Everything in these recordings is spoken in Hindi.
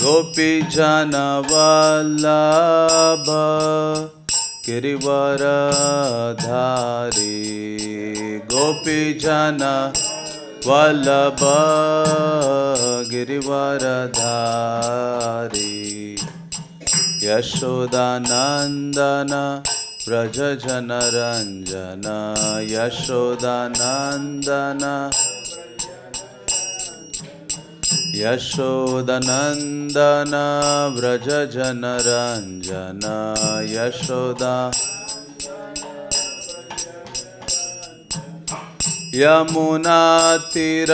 गोपीजनवल्लभ गिरिवरधारी गोपीजनवल्लभ गिरिवरधारी यशोदानंदन व्रज जनरंजन यशोदानंदन यशोदानंदन व्रज जनरंजन यशोदा यमुना तीरावनचारी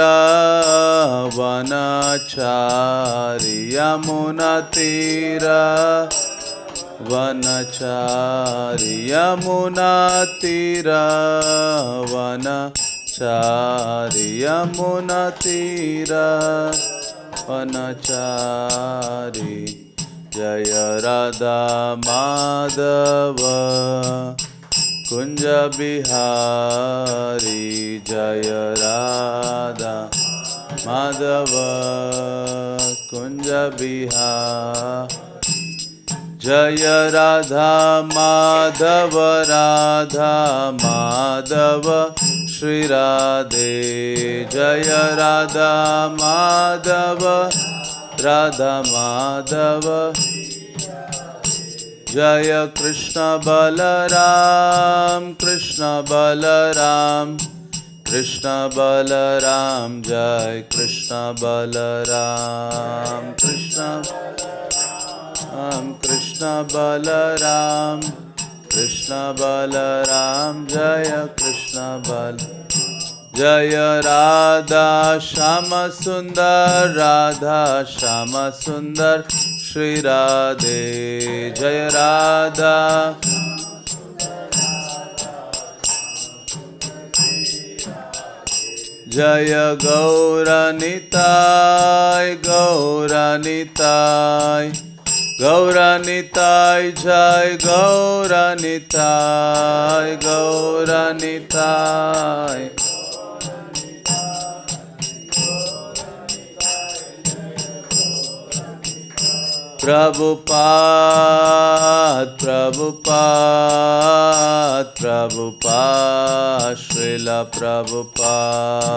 यमुना तीरावनचारी यमुना तीरावनचारी यमुना तीरावनचारी जय राधा माधव कुंज बिहारी जय राधा माधव कुंज बिहारी जय राधा माधव राधा माधव श्री राधे जय राधा माधव राधा माधव जय कृष्ण बलराम कृष्ण बलराम जय कृष्ण बलराम कृष्ण बलराम जय कृष्ण बल जय राधा श्याम सुंदर श्री राधे जय राधा जय गौरनिताय जय गौरनिताय प्रभुपाद श्रील प्रभुपाद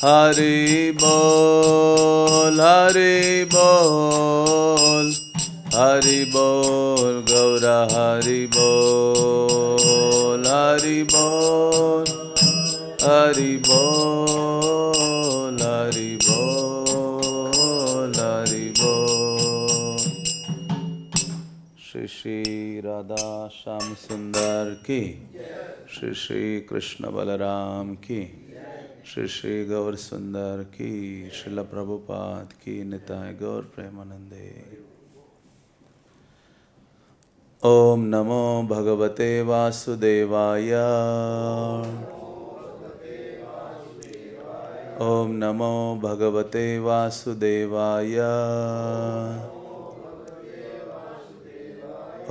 हरि बोल हरि बोल गौर हरि बोल हरि बोल हरि बोल हरि बोल हरि बोल। श्री श्री राधा श्याम सुंदर की श्री श्री कृष्ण बलराम की श्री श्री गौर सुंदर की श्रील प्रभुपाद की निताय गौर प्रेमानंदे। ओम नमो भगवते वासुदेवाय ओम नमो भगवते वासुदेवाय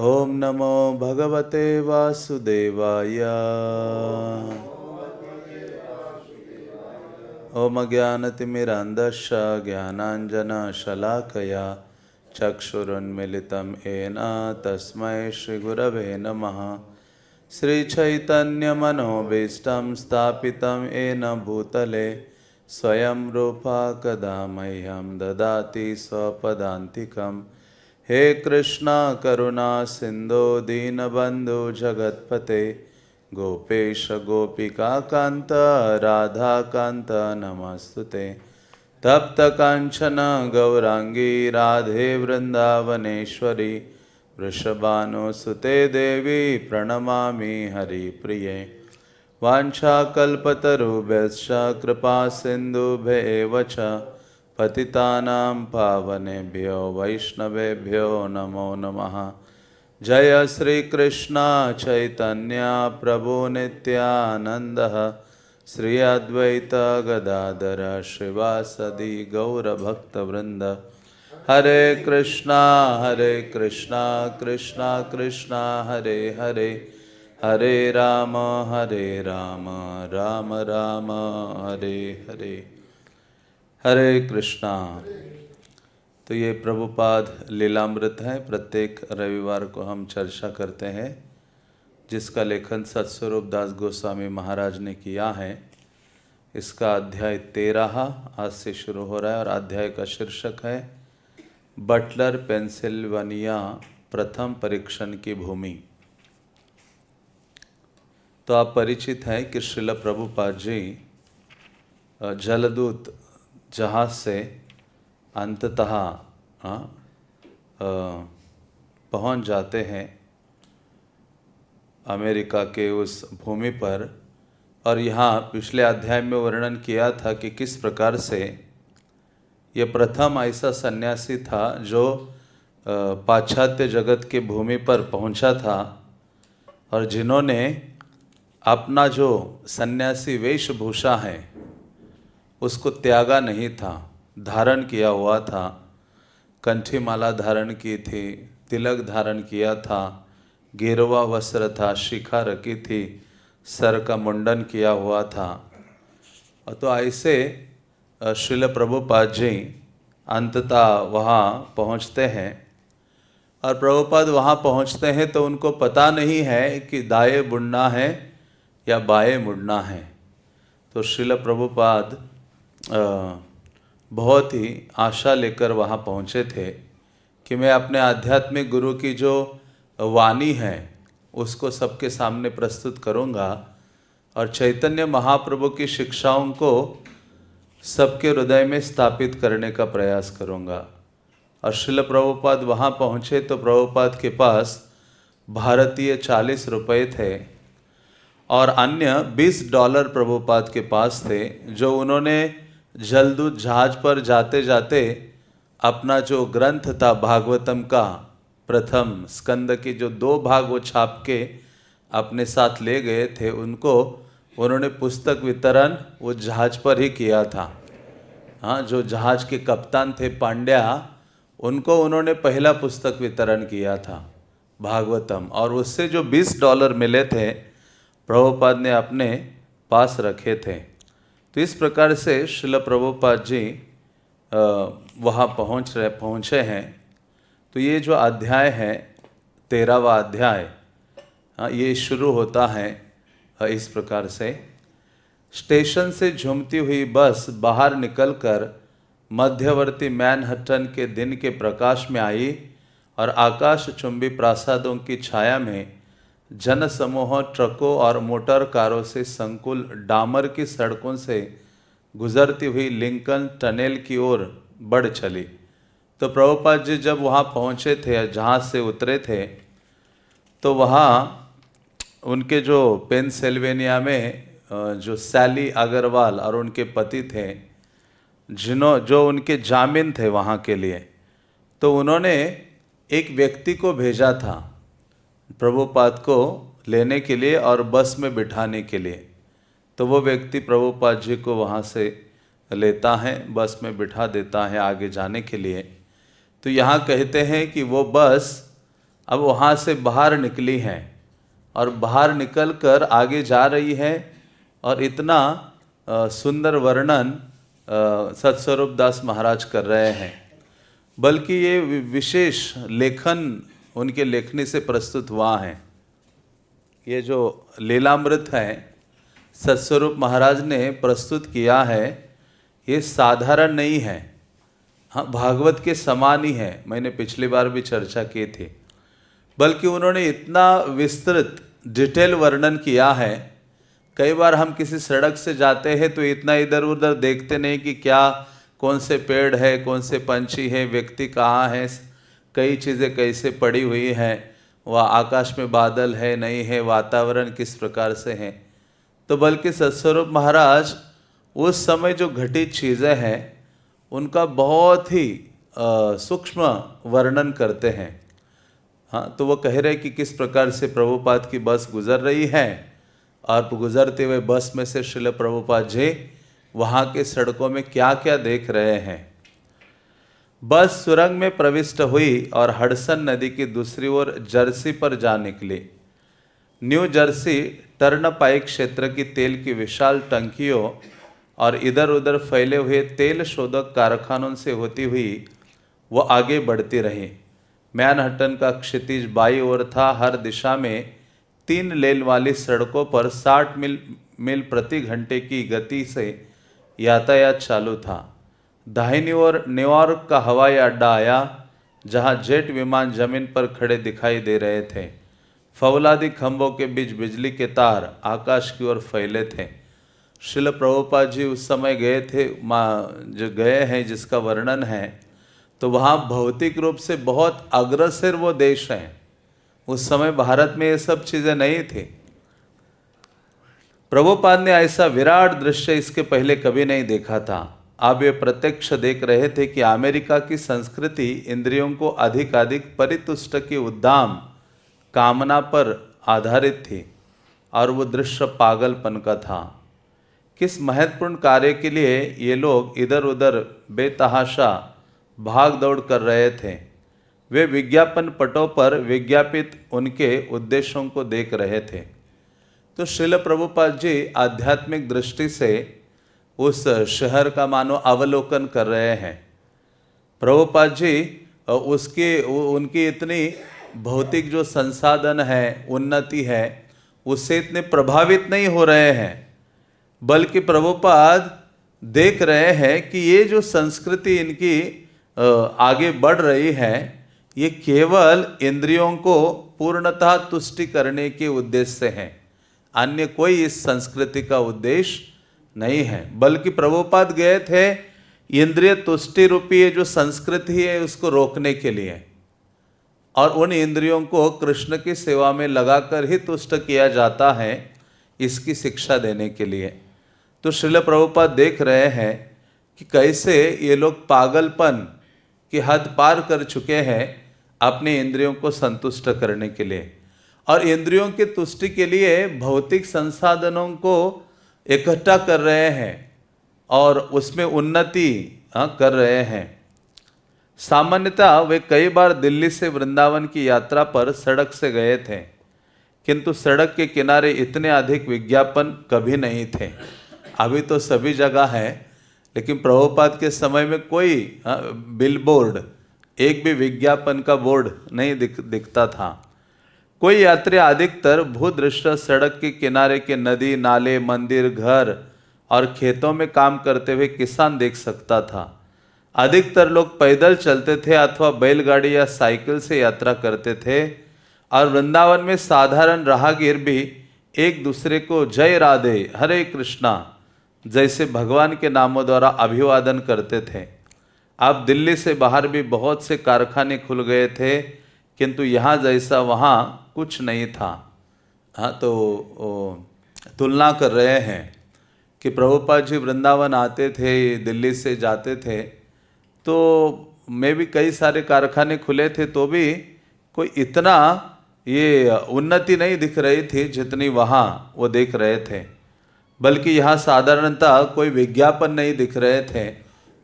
ओम नमो भगवते वासुदेवाय ओम अज्ञानतिमिरान्धस्य ज्ञानाञ्जनशलाकया चक्षुरुन्मीलितं येन तस्मै श्रीगुरवे नमः। श्रीचैतन्यमनोभीष्टं स्थापितं येन भूतले स्वयं रूपा कदा मह्यं ददाति स्वपदान्तिकं। हे कृष्ण करुणा सिन्धो दीनबन्धु जगत्पते गोपेश गोपिकान्त राधाकान्त नमस्तुते। तप्त कांचन गौरांगी राधे वृंदावनेश्वरी वृषभानुसुते देवी प्रणमामि हरिप्रिये। वाञ्छाकल्पतरुभ्यश्च कृपा सिन्धुभ्येव च पतितानां पावनेभ्यो वैष्णवेभ्यो नमो नमः। जय श्री कृष्ण चैतन्य प्रभु नित्यानंद श्री अद्वैत गदाधर श्रीवासदि गौरभक्तवृंद। हरे कृष्णा कृष्णा कृष्णा हरे हरे, हरे राम राम राम हरे हरे। हरे कृष्णा। तो ये प्रभुपाद लीलामृत है, प्रत्येक रविवार को हम चर्चा करते हैं, जिसका लेखन सत्स्वरूप दास गोस्वामी महाराज ने किया है। इसका अध्याय 13 आज से शुरू हो रहा है और अध्याय का शीर्षक है बटलर पेंसिल्वानिया प्रथम परीक्षण की भूमि। तो आप परिचित हैं कि श्रील प्रभुपाद जी जलदूत जहाज से अंततः पहुंच जाते हैं अमेरिका के उस भूमि पर। और यहाँ पिछले अध्याय में वर्णन किया था कि किस प्रकार से ये प्रथम ऐसा सन्यासी था जो पाश्चात्य जगत के भूमि पर पहुंचा था और जिन्होंने अपना जो सन्यासी वेशभूषा है उसको त्यागा नहीं था, धारण किया हुआ था। कंठी माला धारण की थी, तिलक धारण किया था, गेरुआ वस्त्र था, शिखा रखी थी, सर का मुंडन किया हुआ था। तो ऐसे श्रील प्रभुपाद जी अंततः वहाँ पहुँचते हैं। और प्रभुपाद वहाँ पहुँचते हैं तो उनको पता नहीं है कि दाएं मुड़ना है या बाएं मुड़ना है। तो श्रील प्रभुपाद बहुत ही आशा लेकर वहाँ पहुँचे थे कि मैं अपने आध्यात्मिक गुरु की जो वाणी है उसको सबके सामने प्रस्तुत करूँगा और चैतन्य महाप्रभु की शिक्षाओं को सबके हृदय में स्थापित करने का प्रयास करूँगा। और श्रील प्रभुपाद वहाँ पहुँचे तो प्रभुपाद के पास भारतीय 40 रुपये थे और अन्य $20 प्रभुपाद के पास थे, जो उन्होंने जलदूत जहाज पर जाते जाते अपना जो ग्रंथ था भागवतम का प्रथम स्कंद की जो 2 भाग वो छाप के अपने साथ ले गए थे, उनको उन्होंने पुस्तक वितरण वो जहाज पर ही किया था। हाँ, जो जहाज के कप्तान थे पांड्या, उनको उन्होंने पहला पुस्तक वितरण किया था भागवतम, और उससे जो $20 मिले थे प्रभुपाद ने अपने पास रखे थे। तो इस प्रकार से श्रील प्रभुपाद जी वहाँ पहुँचे हैं। तो ये जो अध्याय है 13वां अध्याय, ये शुरू होता है इस प्रकार से। स्टेशन से झूमती हुई बस बाहर निकलकर मध्यवर्ती मैनहट्टन के दिन के प्रकाश में आई और आकाश चुंबी प्रासादों की छाया में जन समूह ट्रकों और मोटर कारों से संकुल डामर की सड़कों से गुजरती हुई लिंकन टनल की ओर बढ़ चली। तो प्रभुपाद जी जब वहाँ पहुँचे थे, जहाज से उतरे थे, तो वहाँ उनके जो पेंसिल्वेनिया में जो सैली अग्रवाल और उनके पति थे, जो उनके जामिन थे वहाँ के लिए, तो उन्होंने एक व्यक्ति को भेजा था प्रभुपाद को लेने के लिए और बस में बिठाने के लिए। तो वो व्यक्ति प्रभुपाद जी को वहाँ से लेता है, बस में बिठा देता है आगे जाने के लिए। तो यहाँ कहते हैं कि वो बस अब वहाँ से बाहर निकली है और बाहर निकल कर आगे जा रही है। और इतना सुंदर वर्णन सत्स्वरूप दास महाराज कर रहे हैं, बल्कि ये विशेष लेखन उनके लेखनी से प्रस्तुत हुआ है। ये जो लीलामृत है सत्स्वरूप महाराज ने प्रस्तुत किया है, ये साधारण नहीं है। हाँ, भागवत के समान ही है, मैंने पिछली बार भी चर्चा की थी। बल्कि उन्होंने इतना विस्तृत डिटेल वर्णन किया है। कई बार हम किसी सड़क से जाते हैं तो इतना इधर उधर देखते नहीं कि क्या कौन से पेड़ है, कौन से पंछी है, व्यक्ति कहाँ है, कई चीज़ें कैसे पड़ी हुई हैं, वह आकाश में बादल है नहीं है, वातावरण किस प्रकार से है। तो बल्कि सत्स्वरूप महाराज उस समय जो घटित चीज़ें हैं उनका बहुत ही सूक्ष्म वर्णन करते हैं। हाँ, तो वो कह रहे कि किस प्रकार से प्रभुपाद की बस गुजर रही है और गुजरते हुए बस में से श्रील प्रभुपाद जी वहाँ के सड़कों में क्या क्या देख रहे हैं। बस सुरंग में प्रविष्ट हुई और हडसन नदी की दूसरी ओर जर्सी पर जा निकली। न्यू जर्सी टर्नपाइक क्षेत्र की तेल की विशाल टंकियों और इधर उधर फैले हुए तेल शोधक कारखानों से होती हुई वो आगे बढ़ती रही। मैनहट्टन का क्षितिज बाईं ओर था। हर दिशा में 3 लेन वाली सड़कों पर 60 मील प्रति घंटे की गति से यातायात चालू था। दाहिनी ओर न्यूयॉर्क का हवाई अड्डा आया, जहां जेट विमान जमीन पर खड़े दिखाई दे रहे थे। फौलादी खंभों के बीच बिजली के तार आकाश की ओर फैले थे। श्रील प्रभुपाद जी उस समय गए थे, जो गए हैं, जिसका वर्णन है, तो वहाँ भौतिक रूप से बहुत अग्रसर वो देश हैं। उस समय भारत में ये सब चीज़ें नहीं थी। प्रभुपाद ने ऐसा विराट दृश्य इसके पहले कभी नहीं देखा था। अब वे प्रत्यक्ष देख रहे थे कि अमेरिका की संस्कृति इंद्रियों को अधिक परितुष्ट की उद्दाम कामना पर आधारित थी और वो दृश्य पागलपन का था। किस महत्वपूर्ण कार्य के लिए ये लोग इधर उधर बेतहाशा भाग दौड़ कर रहे थे। वे विज्ञापन पटों पर विज्ञापित उनके उद्देश्यों को देख रहे थे। तो श्रील प्रभुपाद जी आध्यात्मिक दृष्टि से उस शहर का मानो अवलोकन कर रहे हैं। प्रभुपाद जी उनकी इतनी भौतिक जो संसाधन है, उन्नति है, उससे इतने प्रभावित नहीं हो रहे हैं, बल्कि प्रभुपाद देख रहे हैं कि ये जो संस्कृति इनकी आगे बढ़ रही है, ये केवल इंद्रियों को पूर्णतः तुष्टि करने के उद्देश्य से है। अन्य कोई इस संस्कृति का उद्देश्य नहीं है, बल्कि प्रभुपाद गए थे इंद्रिय तुष्टि रूपी ये जो संस्कृति है उसको रोकने के लिए, और उन इंद्रियों को कृष्ण की सेवा में लगाकर ही तुष्ट किया जाता है, इसकी शिक्षा देने के लिए। तो श्रील प्रभुपाद देख रहे हैं कि कैसे ये लोग पागलपन की हद पार कर चुके हैं अपने इंद्रियों को संतुष्ट करने के लिए, और इंद्रियों की तुष्टि के लिए भौतिक संसाधनों को इकट्ठा कर रहे हैं और उसमें उन्नति कर रहे हैं। सामान्यतः वे कई बार दिल्ली से वृंदावन की यात्रा पर सड़क से गए थे, किंतु सड़क के किनारे इतने अधिक विज्ञापन कभी नहीं थे। अभी तो सभी जगह है, लेकिन प्रभुपाद के समय में कोई बिलबोर्ड, एक भी विज्ञापन का बोर्ड नहीं दिखता था। कोई यात्री अधिकतर भूदृश्य सड़क के किनारे के नदी, नाले, मंदिर, घर और खेतों में काम करते हुए किसान देख सकता था। अधिकतर लोग पैदल चलते थे अथवा बैलगाड़ी या साइकिल से यात्रा करते थे, और वृंदावन में साधारण राहगीर भी एक दूसरे को जय राधे, हरे कृष्णा जैसे भगवान के नामों द्वारा अभिवादन करते थे। अब दिल्ली से बाहर भी बहुत से कारखाने खुल गए थे, किंतु यहाँ जैसा वहाँ कुछ नहीं था। हाँ, तो तुलना कर रहे हैं कि प्रभुपाद जी वृंदावन आते थे, दिल्ली से जाते थे, तो में भी कई सारे कारखाने खुले थे, तो भी कोई इतना ये उन्नति नहीं दिख रही थी जितनी वहाँ वो देख रहे थे। बल्कि यहाँ साधारणतः कोई विज्ञापन नहीं दिख रहे थे,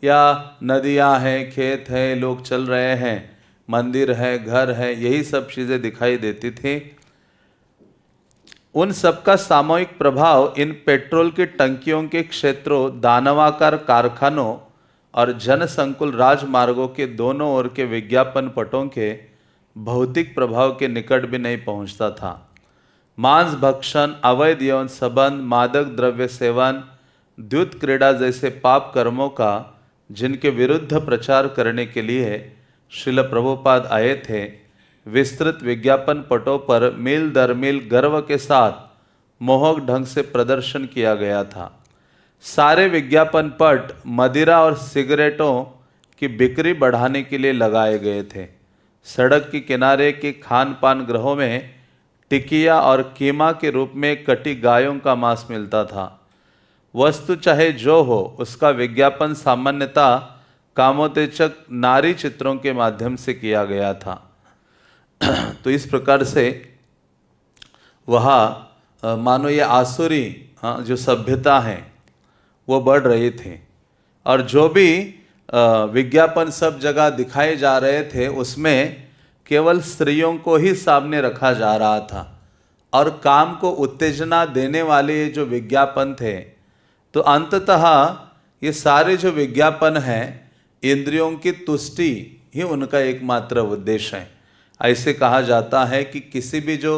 या नदियाँ हैं, खेत हैं, लोग चल रहे हैं, मंदिर है, घर है, यही सब चीज़ें दिखाई देती थी। उन सबका सामूहिक प्रभाव इन पेट्रोल की टंकियों के क्षेत्रों, दानवाकार कारखानों और जनसंकुल राजमार्गों के दोनों ओर के विज्ञापन पटों के भौतिक प्रभाव के निकट भी नहीं पहुंचता था। मांस भक्षण, अवैध यौन संबंध, मादक द्रव्य सेवन, द्युत क्रीड़ा जैसे पाप कर्मों का जिनके विरुद्ध प्रचार करने के लिए श्रील प्रभुपाद आए थे, विस्तृत विज्ञापन पटों पर मील दर मील गर्व के साथ मोहक ढंग से प्रदर्शन किया गया था। सारे विज्ञापन पट मदिरा और सिगरेटों की बिक्री बढ़ाने के लिए लगाए गए थे। सड़क के किनारे के खान पान गृहों में टिकिया और कीमा के रूप में कटी गायों का मांस मिलता था। वस्तु चाहे जो हो, उसका विज्ञापन सामान्यतः कामोत्तेजक नारी चित्रों के माध्यम से किया गया था। तो इस प्रकार से वहाँ मानो ये आसुरी जो सभ्यता है वो बढ़ रही थी, और जो भी विज्ञापन सब जगह दिखाए जा रहे थे, उसमें केवल स्त्रियों को ही सामने रखा जा रहा था और काम को उत्तेजना देने वाले जो विज्ञापन थे, तो अंततः ये सारे जो विज्ञापन हैं इंद्रियों की तुष्टि ही उनका एकमात्र उद्देश्य है। ऐसे कहा जाता है कि किसी भी जो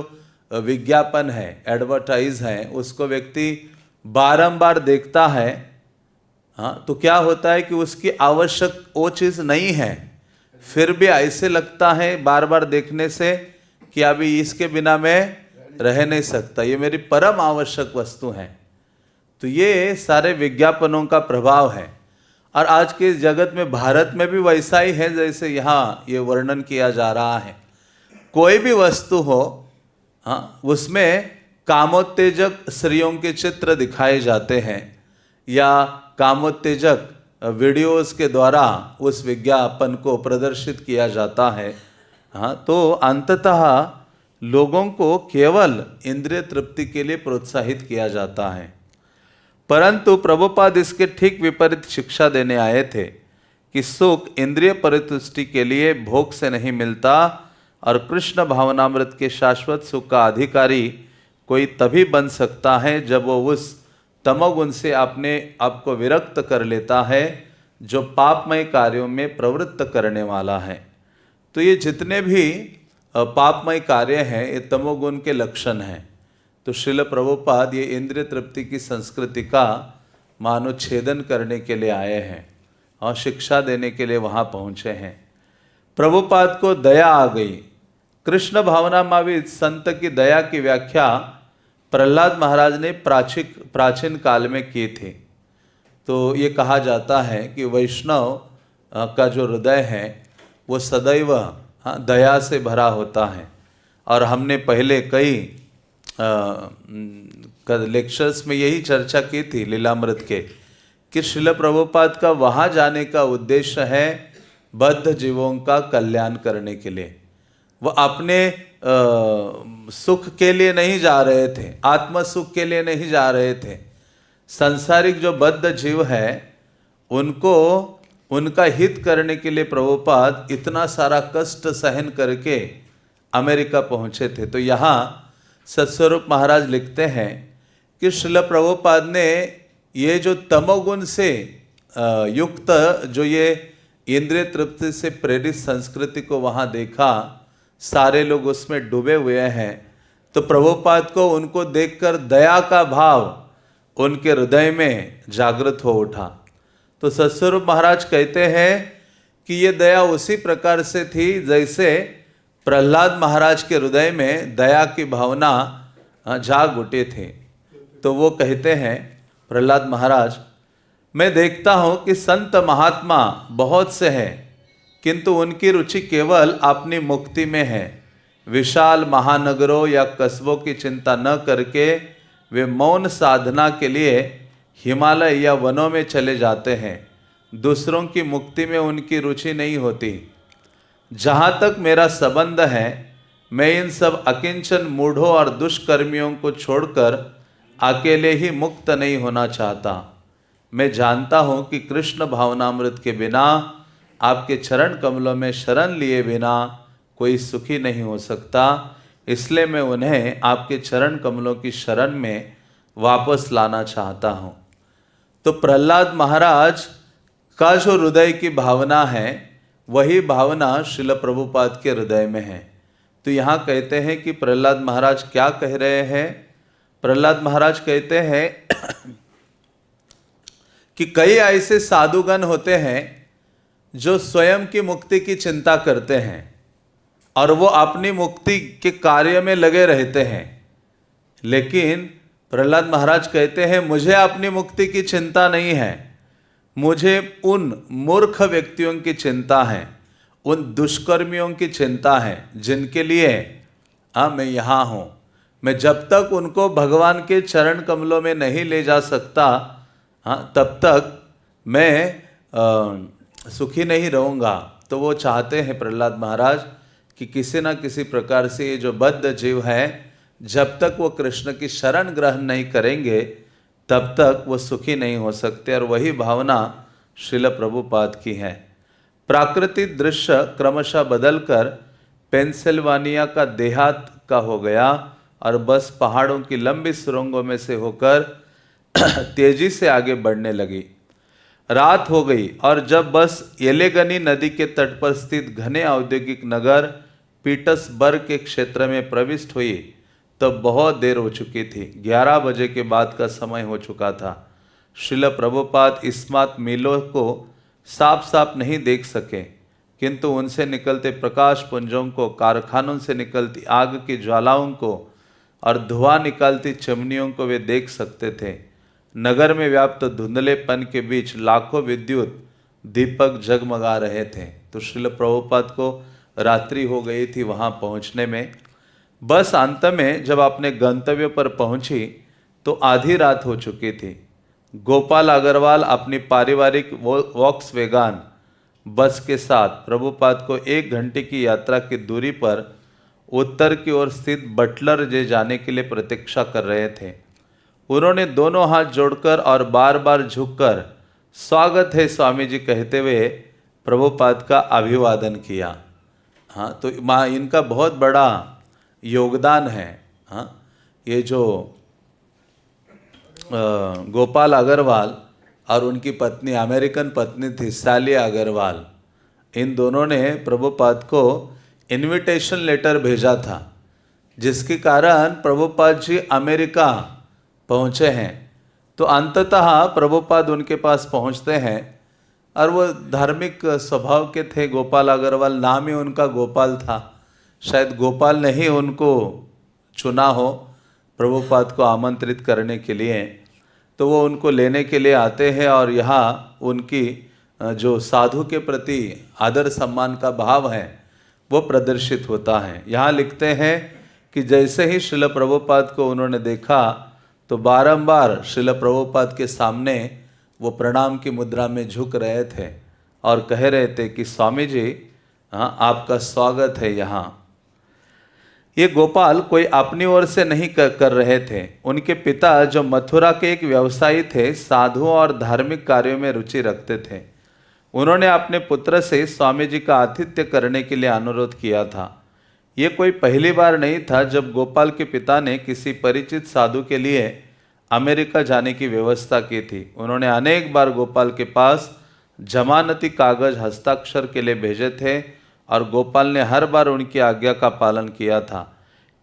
विज्ञापन है, एडवर्टाइज है, उसको व्यक्ति बारंबार देखता है, हाँ, तो क्या होता है कि उसकी आवश्यक वो चीज़ नहीं है, फिर भी ऐसे लगता है बार बार देखने से कि अभी इसके बिना मैं रह नहीं सकता, ये मेरी परम आवश्यक वस्तु है। तो ये सारे विज्ञापनों का प्रभाव है। और आज के इस जगत में, भारत में भी वैसा ही है जैसे यहाँ ये वर्णन किया जा रहा है। कोई भी वस्तु हो, हाँ, उसमें कामोत्तेजक स्त्रियों के चित्र दिखाए जाते हैं या कामोत्तेजक वीडियोस के द्वारा उस विज्ञापन को प्रदर्शित किया जाता है। हाँ, तो अंततः लोगों को केवल इंद्रिय तृप्ति के लिए प्रोत्साहित किया जाता है। परंतु प्रभुपाद इसके ठीक विपरीत शिक्षा देने आए थे कि सुख इंद्रिय परितुष्टि के लिए भोग से नहीं मिलता और कृष्ण भावनामृत के शाश्वत सुख का अधिकारी कोई तभी बन सकता है जब वो उस तमोगुण से अपने आप को विरक्त कर लेता है जो पापमय कार्यों में प्रवृत्त करने वाला है। तो ये जितने भी पापमय कार्य हैं ये तमोगुण के लक्षण हैं। तो श्रील प्रभुपाद ये इंद्रिय तृप्ति की संस्कृति का मानो छेदन करने के लिए आए हैं और शिक्षा देने के लिए वहाँ पहुँचे हैं। प्रभुपाद को दया आ गई। कृष्ण भावनामृत संत की दया की व्याख्या प्रहलाद महाराज ने प्राचीन काल में की थी। तो ये कहा जाता है कि वैष्णव का जो हृदय है वो सदैव दया से भरा होता है। और हमने पहले कई लेक्चर्स में यही चर्चा की थी लीलामृत के कि श्रील प्रभुपाद का वहाँ जाने का उद्देश्य है बद्ध जीवों का कल्याण करने के लिए। वो अपने सुख के लिए नहीं जा रहे थे, आत्म सुख के लिए नहीं जा रहे थे। सांसारिक जो बद्ध जीव है उनको उनका हित करने के लिए प्रभुपाद इतना सारा कष्ट सहन करके अमेरिका पहुँचे थे। तो यहाँ सत्स्वरूप महाराज लिखते हैं कि श्रील प्रभुपाद ने ये जो तमोगुण से युक्त जो ये इंद्रिय तृप्ति से प्रेरित संस्कृति को वहाँ देखा, सारे लोग उसमें डूबे हुए हैं। तो प्रभुपाद को उनको देखकर दया का भाव उनके हृदय में जागृत हो उठा। तो सत्स्वरूप महाराज कहते हैं कि ये दया उसी प्रकार से थी जैसे प्रहलाद महाराज के हृदय में दया की भावना जाग उठी थी। तो वो कहते हैं प्रहलाद महाराज, मैं देखता हूँ कि संत महात्मा बहुत से हैं किंतु उनकी रुचि केवल अपनी मुक्ति में है। विशाल महानगरों या कस्बों की चिंता न करके वे मौन साधना के लिए हिमालय या वनों में चले जाते हैं। दूसरों की मुक्ति में उनकी रुचि नहीं होती। जहाँ तक मेरा संबंध है, मैं इन सब अकिंचन मूढ़ों और दुष्कर्मियों को छोड़कर अकेले ही मुक्त नहीं होना चाहता। मैं जानता हूँ कि कृष्ण भावनामृत के बिना, आपके चरण कमलों में शरण लिए बिना कोई सुखी नहीं हो सकता। इसलिए मैं उन्हें आपके चरण कमलों की शरण में वापस लाना चाहता हूँ। तो प्रहलाद महाराज का जो हृदय की भावना है वही भावना श्रील प्रभुपाद के हृदय में है। तो यहाँ कहते हैं कि प्रहलाद महाराज क्या कह रहे हैं। प्रहलाद महाराज कहते हैं कि कई ऐसे साधुगण होते हैं जो स्वयं की मुक्ति की चिंता करते हैं और वो अपनी मुक्ति के कार्य में लगे रहते हैं। लेकिन प्रहलाद महाराज कहते हैं मुझे अपनी मुक्ति की चिंता नहीं है, मुझे उन मूर्ख व्यक्तियों की चिंता है, उन दुष्कर्मियों की चिंता है जिनके लिए मैं यहाँ हूँ। मैं जब तक उनको भगवान के चरण कमलों में नहीं ले जा सकता, तब तक मैं सुखी नहीं रहूँगा। तो वो चाहते हैं प्रहलाद महाराज कि किसी न किसी प्रकार से ये जो बद्ध जीव है, जब तक वो कृष्ण की शरण ग्रहण नहीं करेंगे तब तक वो सुखी नहीं हो सकते। और वही भावना श्रील प्रभुपाद की हैं। प्राकृतिक दृश्य क्रमशः बदलकर पेंसिल्वानिया का देहात का हो गया और बस पहाड़ों की लंबी सुरंगों में से होकर तेजी से आगे बढ़ने लगी। रात हो गई और जब बस येलेगनी नदी के तट पर स्थित घने औद्योगिक नगर पीटर्सबर्ग के क्षेत्र में प्रविष्ट हुई तब बहुत देर हो चुकी थी। 11 बजे के बाद का समय हो चुका था। श्रील प्रभुपाद इस्मात मिलों को साफ साफ नहीं देख सके, किंतु उनसे निकलते प्रकाश पुंजों को, कारखानों से निकलती आग की ज्वालाओं को और धुआं निकालती चिमनियों को वे देख सकते थे। नगर में व्याप्त धुंधलेपन के बीच लाखों विद्युत दीपक जगमगा रहे थे। तो श्रील प्रभुपाद को रात्रि हो गई थी वहां पहुंचने में। बस अंत में जब अपने गंतव्य पर पहुंची तो आधी रात हो चुकी थी। गोपाल अग्रवाल अपनी पारिवारिक वॉक्सवैगन बस के साथ प्रभुपाद को 1 घंटे की यात्रा की दूरी पर उत्तर की ओर स्थित बटलर जे जाने के लिए प्रतीक्षा कर रहे थे। उन्होंने दोनों हाथ जोड़कर और बार बार झुककर स्वागत है स्वामी जी कहते हुए प्रभुपाद का अभिवादन किया। हाँ, तो इनका बहुत बड़ा योगदान है। हाँ, ये जो गोपाल अग्रवाल और उनकी पत्नी, अमेरिकन पत्नी थी सैली अग्रवाल, इन दोनों ने प्रभुपाद को इनविटेशन लेटर भेजा था, जिसके कारण प्रभुपाद जी अमेरिका पहुँचे हैं। तो अंततः प्रभुपाद उनके पास पहुँचते हैं और वो धार्मिक स्वभाव के थे। गोपाल अग्रवाल, नाम ही उनका गोपाल था, शायद गोपाल ने ही उनको चुना हो प्रभुपाद को आमंत्रित करने के लिए। तो वो उनको लेने के लिए आते हैं और यहाँ उनकी जो साधु के प्रति आदर सम्मान का भाव है वो प्रदर्शित होता है। यहाँ लिखते हैं कि जैसे ही श्रील प्रभुपाद को उन्होंने देखा तो बारंबार श्रील प्रभुपाद के सामने वो प्रणाम की मुद्रा में झुक रहे थे और कह रहे थे कि स्वामी जी, हाँ, आपका स्वागत है यहाँ। ये गोपाल कोई अपनी ओर से नहीं कर रहे थे। उनके पिता जो मथुरा के एक व्यवसायी थे, साधुओं और धार्मिक कार्यों में रुचि रखते थे, उन्होंने अपने पुत्र से स्वामी जी का आतिथ्य करने के लिए अनुरोध किया था। ये कोई पहली बार नहीं था जब गोपाल के पिता ने किसी परिचित साधु के लिए अमेरिका जाने की व्यवस्था की थी। उन्होंने अनेक बार गोपाल के पास जमानती कागज हस्ताक्षर के लिए भेजे थे और गोपाल ने हर बार उनकी आज्ञा का पालन किया था,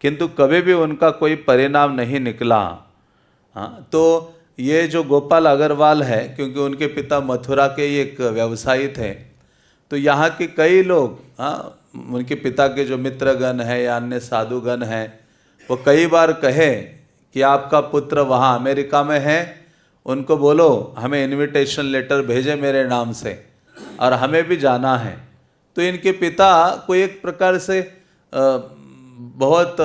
किंतु कभी भी उनका कोई परिणाम नहीं निकला। हाँ, तो ये जो गोपाल अग्रवाल है, क्योंकि उनके पिता मथुरा के एक व्यवसायी थे, तो यहाँ के कई लोग, हाँ, उनके पिता के जो मित्रगण हैं या अन्य साधुगण हैं, वो कई बार कहे कि आपका पुत्र वहाँ अमेरिका में है, उनको बोलो हमें इनविटेशन लेटर भेजे मेरे नाम से और हमें भी जाना है। तो इनके पिता को एक प्रकार से बहुत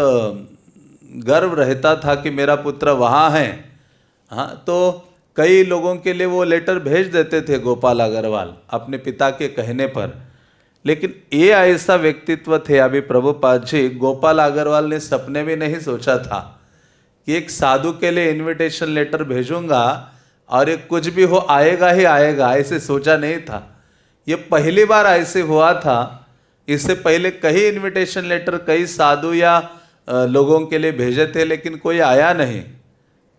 गर्व रहता था कि मेरा पुत्र वहाँ है। हाँ, तो कई लोगों के लिए वो लेटर भेज देते थे गोपाल अग्रवाल अपने पिता के कहने पर। लेकिन ये ऐसा व्यक्तित्व थे अभी प्रभुपाद जी, गोपाल अग्रवाल ने सपने में नहीं सोचा था कि एक साधु के लिए इनविटेशन लेटर भेजूंगा और ये कुछ भी हो आएगा ही आएगा, ऐसे सोचा नहीं था। ये पहली बार ऐसे हुआ था। इससे पहले कई इनविटेशन लेटर कई साधु या लोगों के लिए भेजे थे, लेकिन कोई आया नहीं।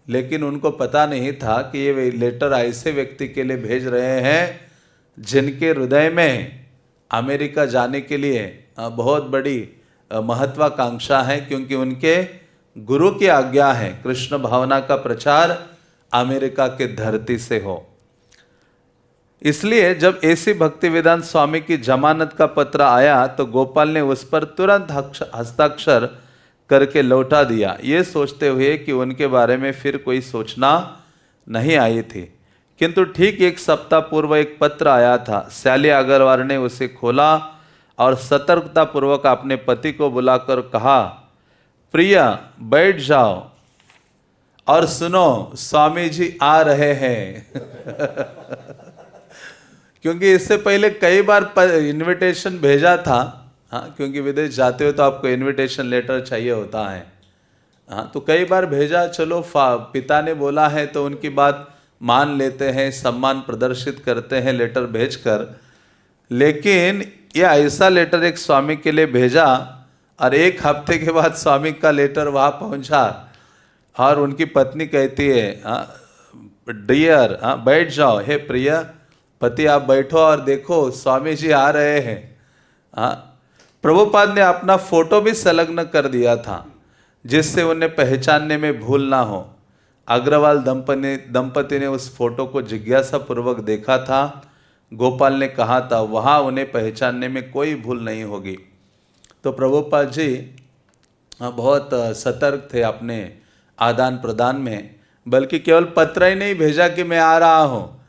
लेकिन उनको पता नहीं था कि ये लेटर ऐसे व्यक्ति के लिए भेज रहे हैं जिनके हृदय में अमेरिका जाने के लिए बहुत बड़ी महत्वाकांक्षा है, क्योंकि उनके गुरु की आज्ञा है कृष्ण भावना का प्रचार अमेरिका के धरती से हो। इसलिए जब ऐसी भक्तिवेदांत स्वामी की जमानत का पत्र आया तो गोपाल ने उस पर तुरंत हस्ताक्षर करके लौटा दिया, ये सोचते हुए कि उनके बारे में फिर कोई सोचना नहीं आई थी। किंतु ठीक 1 सप्ताह पूर्व एक पत्र आया था। सैली अग्रवाल ने उसे खोला और सतर्कतापूर्वक अपने पति को बुलाकर कहा, प्रिया बैठ जाओ और सुनो, स्वामी जी आ रहे हैं। क्योंकि इससे पहले कई बार इनविटेशन भेजा था। हाँ, क्योंकि विदेश जाते हो तो आपको इनविटेशन लेटर चाहिए होता है। हाँ, तो कई बार भेजा, चलो पिता ने बोला है तो उनकी बात मान लेते हैं, सम्मान प्रदर्शित करते हैं लेटर भेजकर। लेकिन ये ऐसा लेटर एक स्वामी के लिए भेजा और एक हफ्ते के बाद स्वामी का लेटर वहाँ पहुँचा और उनकी पत्नी कहती है, डियर, बैठ जाओ, हे प्रिय पति आप बैठो और देखो स्वामी जी आ रहे हैं। प्रभुपाद ने अपना फोटो भी संलग्न कर दिया था जिससे उन्हें पहचानने में भूल ना हो। अग्रवाल दंपति ने उस फोटो को जिज्ञासा पूर्वक देखा था। गोपाल ने कहा था वहाँ उन्हें पहचानने में कोई भूल नहीं होगी। तो प्रभुपाद जी बहुत सतर्क थे अपने आदान प्रदान में, बल्कि केवल पत्र ही नहीं भेजा कि मैं आ रहा हूँ,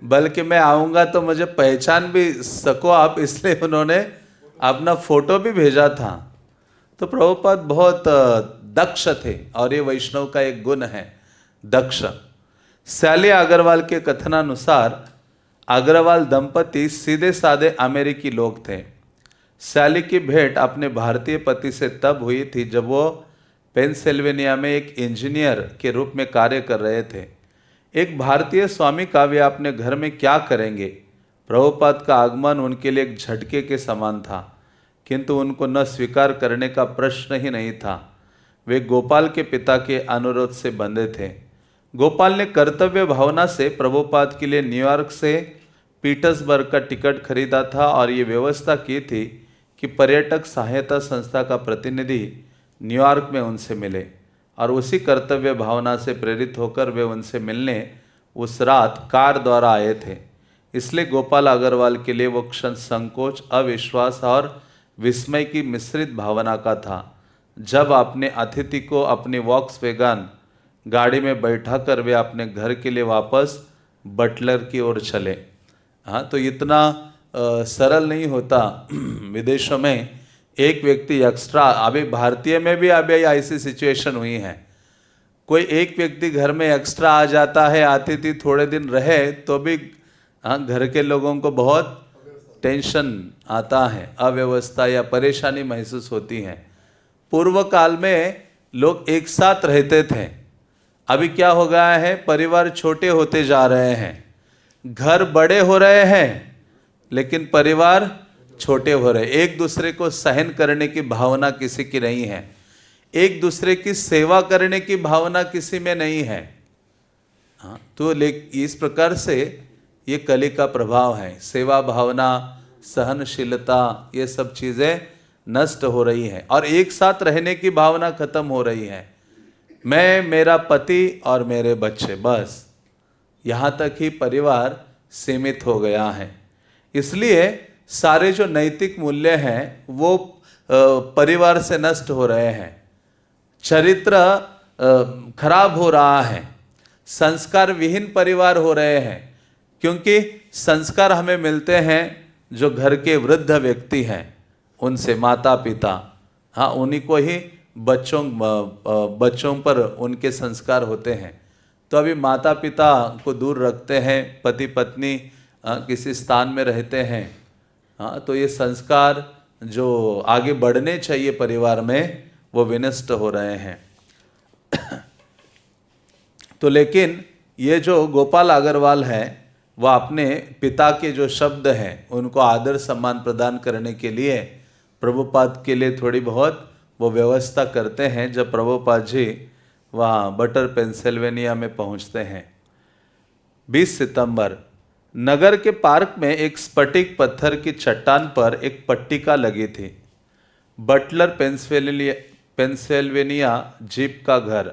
बल्कि मैं आऊँगा तो मुझे पहचान भी सको आप, इसलिए उन्होंने अपना फोटो भी भेजा था। तो प्रभुपाद बहुत दक्ष थे और ये वैष्णव का एक गुण है, दक्ष। सैली अग्रवाल के कथनानुसार अग्रवाल दंपति सीधे साधे अमेरिकी लोग थे। सैली की भेंट अपने भारतीय पति से तब हुई थी जब वो पेंसिल्वेनिया में एक इंजीनियर के रूप में कार्य कर रहे थे। एक भारतीय स्वामी का वे अपने घर में क्या करेंगे? प्रभुपाद का आगमन उनके लिए एक झटके के समान था, किंतु उनको न स्वीकार करने का प्रश्न ही नहीं था। वे गोपाल के पिता के अनुरोध से बंधे थे। गोपाल ने कर्तव्य भावना से प्रभुपाद के लिए न्यूयॉर्क से पीटर्सबर्ग का टिकट खरीदा था और ये व्यवस्था की थी कि पर्यटक सहायता संस्था का प्रतिनिधि न्यूयॉर्क में उनसे मिले, और उसी कर्तव्य भावना से प्रेरित होकर वे उनसे मिलने उस रात कार द्वारा आए थे। इसलिए गोपाल अग्रवाल के लिए वो क्षण संकोच, अविश्वास और विस्मय की मिश्रित भावना का था जब अपने अतिथि को अपनी वॉक्सवैगन गाड़ी में बैठाकर वे अपने घर के लिए वापस बटलर की ओर चले। हाँ, तो इतना सरल नहीं होता विदेशों में एक व्यक्ति एक्स्ट्रा। अभी भारतीय में भी अभी ऐसी सिचुएशन हुई है, कोई एक व्यक्ति घर में एक्स्ट्रा आ जाता है, अतिथि थोड़े दिन रहे तो भी घर के लोगों को बहुत टेंशन आता है, अव्यवस्था या परेशानी महसूस होती है। पूर्व काल में लोग एक साथ रहते थे, अभी क्या हो गया है, परिवार छोटे होते जा रहे हैं, घर बड़े हो रहे हैं लेकिन परिवार छोटे हो रहे। एक दूसरे को सहन करने की भावना किसी की नहीं है, एक दूसरे की सेवा करने की भावना किसी में नहीं है। हाँ, तो इस प्रकार से ये कली का प्रभाव है। सेवा भावना, सहनशीलता, ये सब चीज़ें नष्ट हो रही हैं और एक साथ रहने की भावना खत्म हो रही है। मैं, मेरा पति और मेरे बच्चे, बस यहाँ तक ही परिवार सीमित हो गया है। इसलिए सारे जो नैतिक मूल्य हैं वो परिवार से नष्ट हो रहे हैं, चरित्र खराब हो रहा है, संस्कार विहीन परिवार हो रहे हैं। क्योंकि संस्कार हमें मिलते हैं जो घर के वृद्ध व्यक्ति हैं उनसे, माता पिता, हाँ, उन्हीं को ही बच्चों पर उनके संस्कार होते हैं। तो अभी माता पिता को दूर रखते हैं, पति पत्नी किसी स्थान में रहते हैं, हाँ, तो ये संस्कार जो आगे बढ़ने चाहिए परिवार में वो विनष्ट हो रहे हैं। तो लेकिन ये जो गोपाल अग्रवाल है वह अपने पिता के जो शब्द हैं उनको आदर सम्मान प्रदान करने के लिए प्रभुपाद के लिए थोड़ी बहुत वो व्यवस्था करते हैं। जब प्रभुपाद जी वहाँ बटर पेंसिल्वेनिया में पहुँचते हैं 20 सितंबर, नगर के पार्क में एक स्फटिक पत्थर की चट्टान पर एक पट्टिका लगी थी, बटलर पेंसिल्वेनिया जीप का घर।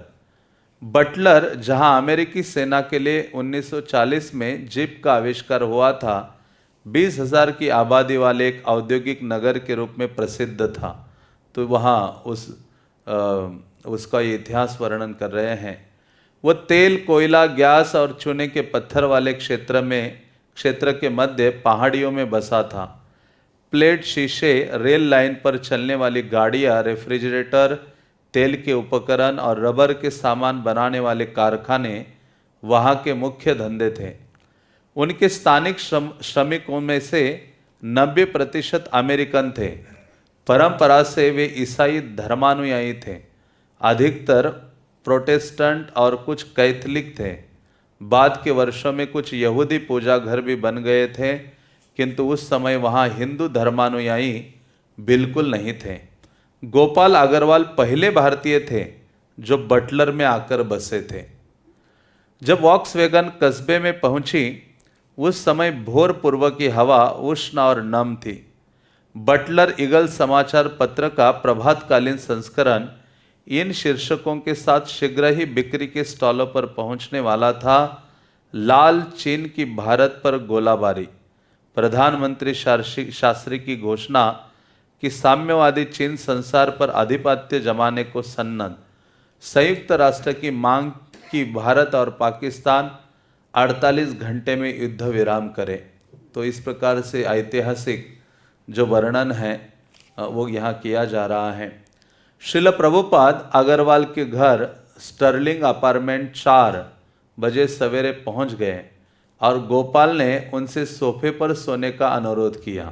बटलर, जहां अमेरिकी सेना के लिए 1940 में जीप का आविष्कार हुआ था, 20,000 की आबादी वाले एक औद्योगिक नगर के रूप में प्रसिद्ध था। तो वहाँ उसका ये इतिहास वर्णन कर रहे हैं। वो तेल, कोयला, गैस और चूने के पत्थर वाले क्षेत्र के मध्य पहाड़ियों में बसा था। प्लेट, शीशे, रेल लाइन पर चलने वाली गाड़ियाँ, रेफ्रिजरेटर, तेल के उपकरण और रबर के सामान बनाने वाले कारखाने वहाँ के मुख्य धंधे थे। उनके स्थानिक श्रमिकों में से 90% अमेरिकन थे। परंपरा से वे ईसाई धर्मानुयायी थे, अधिकतर प्रोटेस्टेंट और कुछ कैथोलिक थे। बाद के वर्षों में कुछ यहूदी पूजा घर भी बन गए थे, किंतु उस समय वहाँ हिंदू धर्मानुयायी बिल्कुल नहीं थे। गोपाल अग्रवाल पहले भारतीय थे जो बटलर में आकर बसे थे। जब वॉक्सवैगन कस्बे में पहुंची, उस समय भोर पूर्व की हवा उष्ण और नम थी। बटलर ईगल समाचार पत्र का प्रभातकालीन संस्करण इन शीर्षकों के साथ शीघ्र ही बिक्री के स्टॉलों पर पहुंचने वाला था। लाल चीन की भारत पर गोलाबारी, प्रधानमंत्री शास्त्री की घोषणा कि साम्यवादी चीन संसार पर आधिपत्य जमाने को सन्नद्ध, संयुक्त राष्ट्र की मांग कि भारत और पाकिस्तान 48 घंटे में युद्ध विराम करे। तो इस प्रकार से ऐतिहासिक जो वर्णन है वो यहाँ किया जा रहा है। श्रील प्रभुपाद अग्रवाल के घर स्टर्लिंग अपार्टमेंट 4 बजे सवेरे पहुँच गए और गोपाल ने उनसे सोफे पर सोने का अनुरोध किया।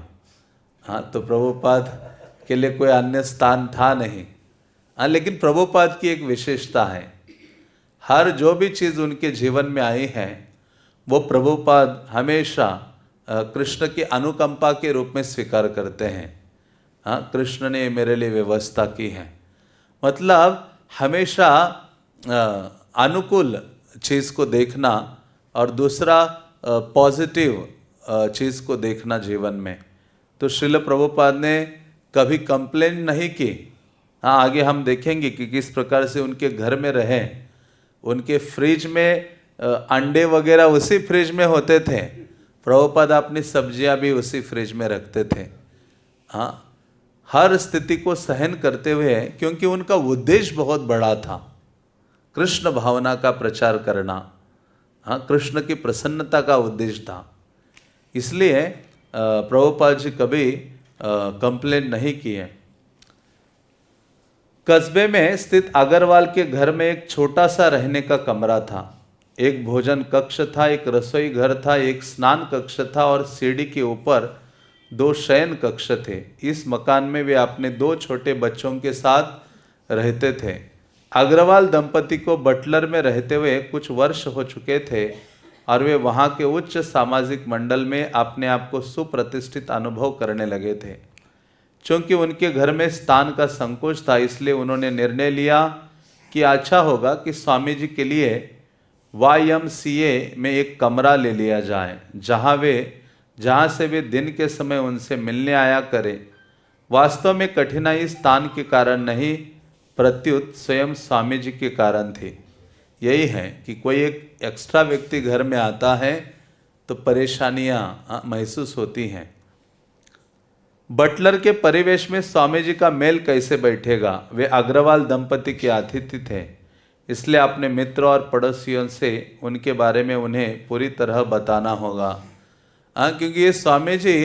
हाँ, तो प्रभुपाद के लिए कोई अन्य स्थान था नहीं। हाँ, लेकिन प्रभुपाद की एक विशेषता है, हर जो भी चीज़ उनके जीवन में आई है वो प्रभुपाद हमेशा कृष्ण की अनुकंपा के रूप में स्वीकार करते हैं। हाँ, कृष्ण ने मेरे लिए व्यवस्था की है, मतलब हमेशा अनुकूल चीज़ को देखना और दूसरा पॉजिटिव चीज़ को देखना जीवन में। तो श्रील प्रभुपाद ने कभी कंप्लेन नहीं की। हाँ, आगे हम देखेंगे कि किस प्रकार से उनके घर में रहे। उनके फ्रिज में अंडे वगैरह उसी फ्रिज में होते थे। प्रभुपाद अपनी सब्जियां भी उसी फ्रिज में रखते थे। हाँ, हर स्थिति को सहन करते हुए, क्योंकि उनका उद्देश्य बहुत बड़ा था, कृष्ण भावना का प्रचार करना। हाँ, कृष्ण की प्रसन्नता का उद्देश्य था, इसलिए प्रभुपाद जी कभी कंप्लेन नहीं किए। कस्बे में स्थित अग्रवाल के घर में एक छोटा सा रहने का कमरा था। एक भोजन कक्ष था, एक रसोई घर था, एक स्नान कक्ष था और सीढ़ी के ऊपर 2 शयन कक्ष थे। इस मकान में वे अपने 2 छोटे बच्चों के साथ रहते थे। अग्रवाल दंपति को बटलर में रहते हुए कुछ वर्ष हो चुके थे और वे वहाँ के उच्च सामाजिक मंडल में अपने आप को सुप्रतिष्ठित अनुभव करने लगे थे। चूँकि उनके घर में स्थान का संकोच था, इसलिए उन्होंने निर्णय लिया कि अच्छा होगा कि स्वामी जी के लिए YMCA में एक कमरा ले लिया जाए, जहाँ से वे दिन के समय उनसे मिलने आया करें। वास्तव में कठिनाई स्थान के कारण नहीं, प्रत्युत स्वयं स्वामी जी के कारण थी। यही है कि कोई एक एक्स्ट्रा व्यक्ति घर में आता है तो परेशानियाँ महसूस होती हैं। बटलर के परिवेश में स्वामी जी का मेल कैसे बैठेगा? वे अग्रवाल दंपति के अतिथि थे, इसलिए अपने मित्र और पड़ोसियों से उनके बारे में उन्हें पूरी तरह बताना होगा। हाँ, क्योंकि ये स्वामी जी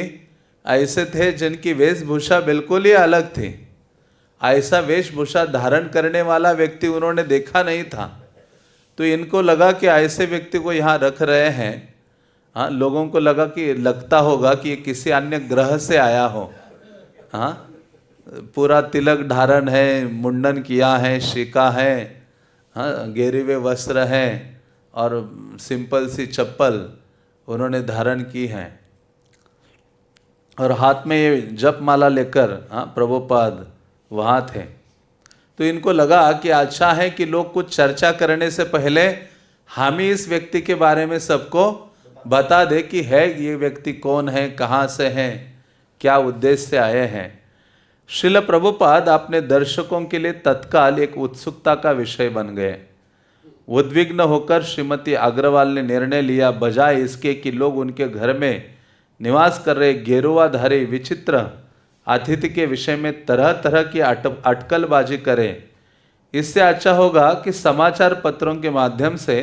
ऐसे थे जिनकी वेशभूषा बिल्कुल ही अलग थी। ऐसा वेशभूषा धारण करने वाला व्यक्ति उन्होंने देखा नहीं था। तो इनको लगा कि ऐसे व्यक्ति को यहाँ रख रहे हैं। हाँ, लोगों को लगता होगा कि ये किसी अन्य ग्रह से आया हो। हाँ, पूरा तिलक धारण है, मुंडन किया है, शीका है, हाँ, गेरे हुए वस्त्र हैं और सिंपल सी चप्पल उन्होंने धारण की है और हाथ में ये जप माला लेकर प्रभुपाद वहाँ थे। तो इनको लगा कि अच्छा है कि लोग कुछ चर्चा करने से पहले हम ही इस व्यक्ति के बारे में सबको बता दे कि है ये व्यक्ति कौन है, कहाँ से हैं, क्या उद्देश्य से आए हैं। श्रील प्रभुपाद अपने दर्शकों के लिए तत्काल एक उत्सुकता का विषय बन गए। उद्विग्न होकर श्रीमती अग्रवाल ने निर्णय लिया, बजाय इसके कि लोग उनके घर में निवास कर रहे गेरुआधारी विचित्र अतिथि के विषय में तरह तरह की अटकलबाजी करें, इससे अच्छा होगा कि समाचार पत्रों के माध्यम से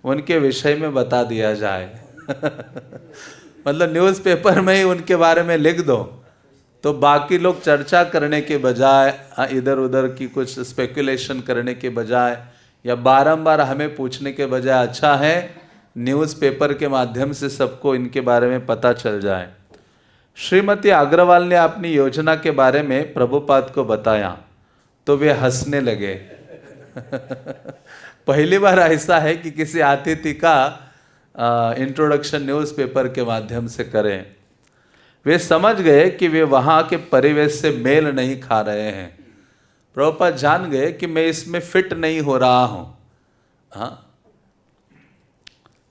उनके विषय में बता दिया जाए। मतलब न्यूज़पेपर में ही उनके बारे में लिख दो, तो बाकी लोग चर्चा करने के बजाय, इधर उधर की कुछ स्पेकुलेशन करने के बजाय या बारंबार हमें पूछने के बजाय अच्छा है न्यूज़पेपर के माध्यम से सबको इनके बारे में पता चल जाए। श्रीमती अग्रवाल ने अपनी योजना के बारे में प्रभुपाद को बताया तो वे हंसने लगे। पहली बार ऐसा है कि किसी अतिथि का इंट्रोडक्शन न्यूज़पेपर के माध्यम से करें। वे समझ गए कि वे वहाँ के परिवेश से मेल नहीं खा रहे हैं। प्रभुपाद जान गए कि मैं इसमें फिट नहीं हो रहा हूँ। हाँ,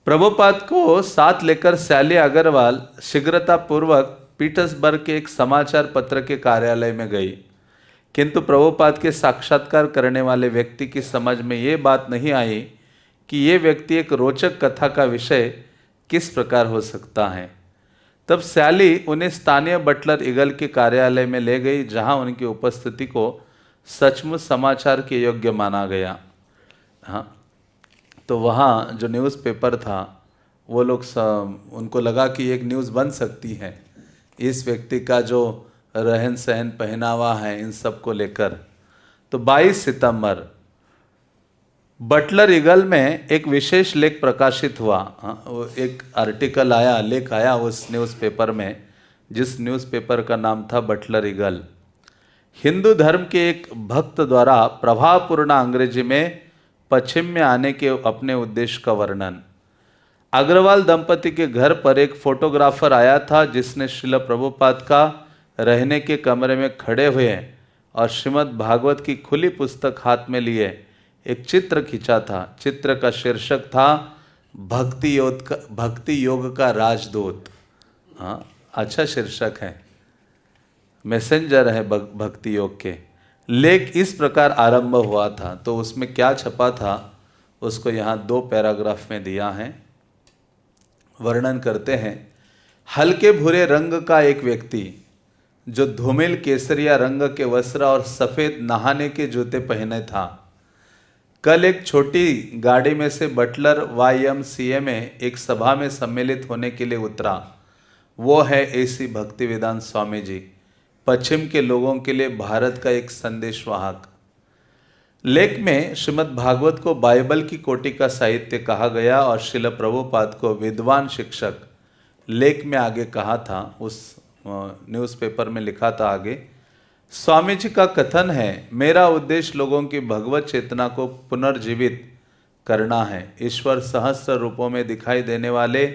प्रभुपाद को साथ लेकर सैली अग्रवाल शीघ्रतापूर्वक पीटर्सबर्ग के एक समाचार पत्र के कार्यालय में गई, किंतु प्रभुपाद के साक्षात्कार करने वाले व्यक्ति की समझ में ये बात नहीं आई कि ये व्यक्ति एक रोचक कथा का विषय किस प्रकार हो सकता है। तब सैली उन्हें स्थानीय बटलर ईगल के कार्यालय में ले गई, जहां उनकी उपस्थिति को सचमुच समाचार के योग्य माना गया। हाँ, तो वहाँ जो न्यूज़पेपर था वो लोग उनको लगा कि एक न्यूज़ बन सकती है इस व्यक्ति का जो रहन सहन पहनावा है इन सब को लेकर। तो 22 सितंबर बटलर ईगल में एक विशेष लेख प्रकाशित हुआ। वो एक आर्टिकल आया, लेख आया उस न्यूज़पेपर में, जिस न्यूज़पेपर का नाम था बटलर ईगल। हिंदू धर्म के एक भक्त द्वारा प्रभावपूर्ण अंग्रेजी में पश्चिम में आने के अपने उद्देश्य का वर्णन। अग्रवाल दंपति के घर पर एक फोटोग्राफर आया था, जिसने श्रील प्रभुपाद का रहने के कमरे में खड़े हुए और श्रीमद् भागवत की खुली पुस्तक हाथ में लिए एक चित्र खींचा था। चित्र का शीर्षक था भक्ति योग का राजदूत। हाँ, अच्छा शीर्षक है, मैसेंजर है भक्ति योग के। लेख इस प्रकार आरंभ हुआ था। तो उसमें क्या छपा था उसको यहाँ 2 पैराग्राफ में दिया है। वर्णन करते हैं। हल्के भूरे रंग का एक व्यक्ति जो धूमिल केसरिया रंग के वस्त्र और सफ़ेद नहाने के जूते पहने था, कल एक छोटी गाड़ी में से बटलर YMCA में एक सभा में सम्मिलित होने के लिए उतरा। वो है AC भक्तिवेदांत स्वामी जी, पश्चिम के लोगों के लिए भारत का एक संदेशवाहक। लेख में श्रीमद् भागवत को बाइबल की कोटि का साहित्य कहा गया और श्रील प्रभुपाद को विद्वान शिक्षक। लेख में आगे कहा था, उस न्यूज़पेपर में लिखा था आगे, स्वामी जी का कथन है, मेरा उद्देश्य लोगों की भगवत चेतना को पुनर्जीवित करना है। ईश्वर सहस्त्र रूपों में दिखाई देने वाले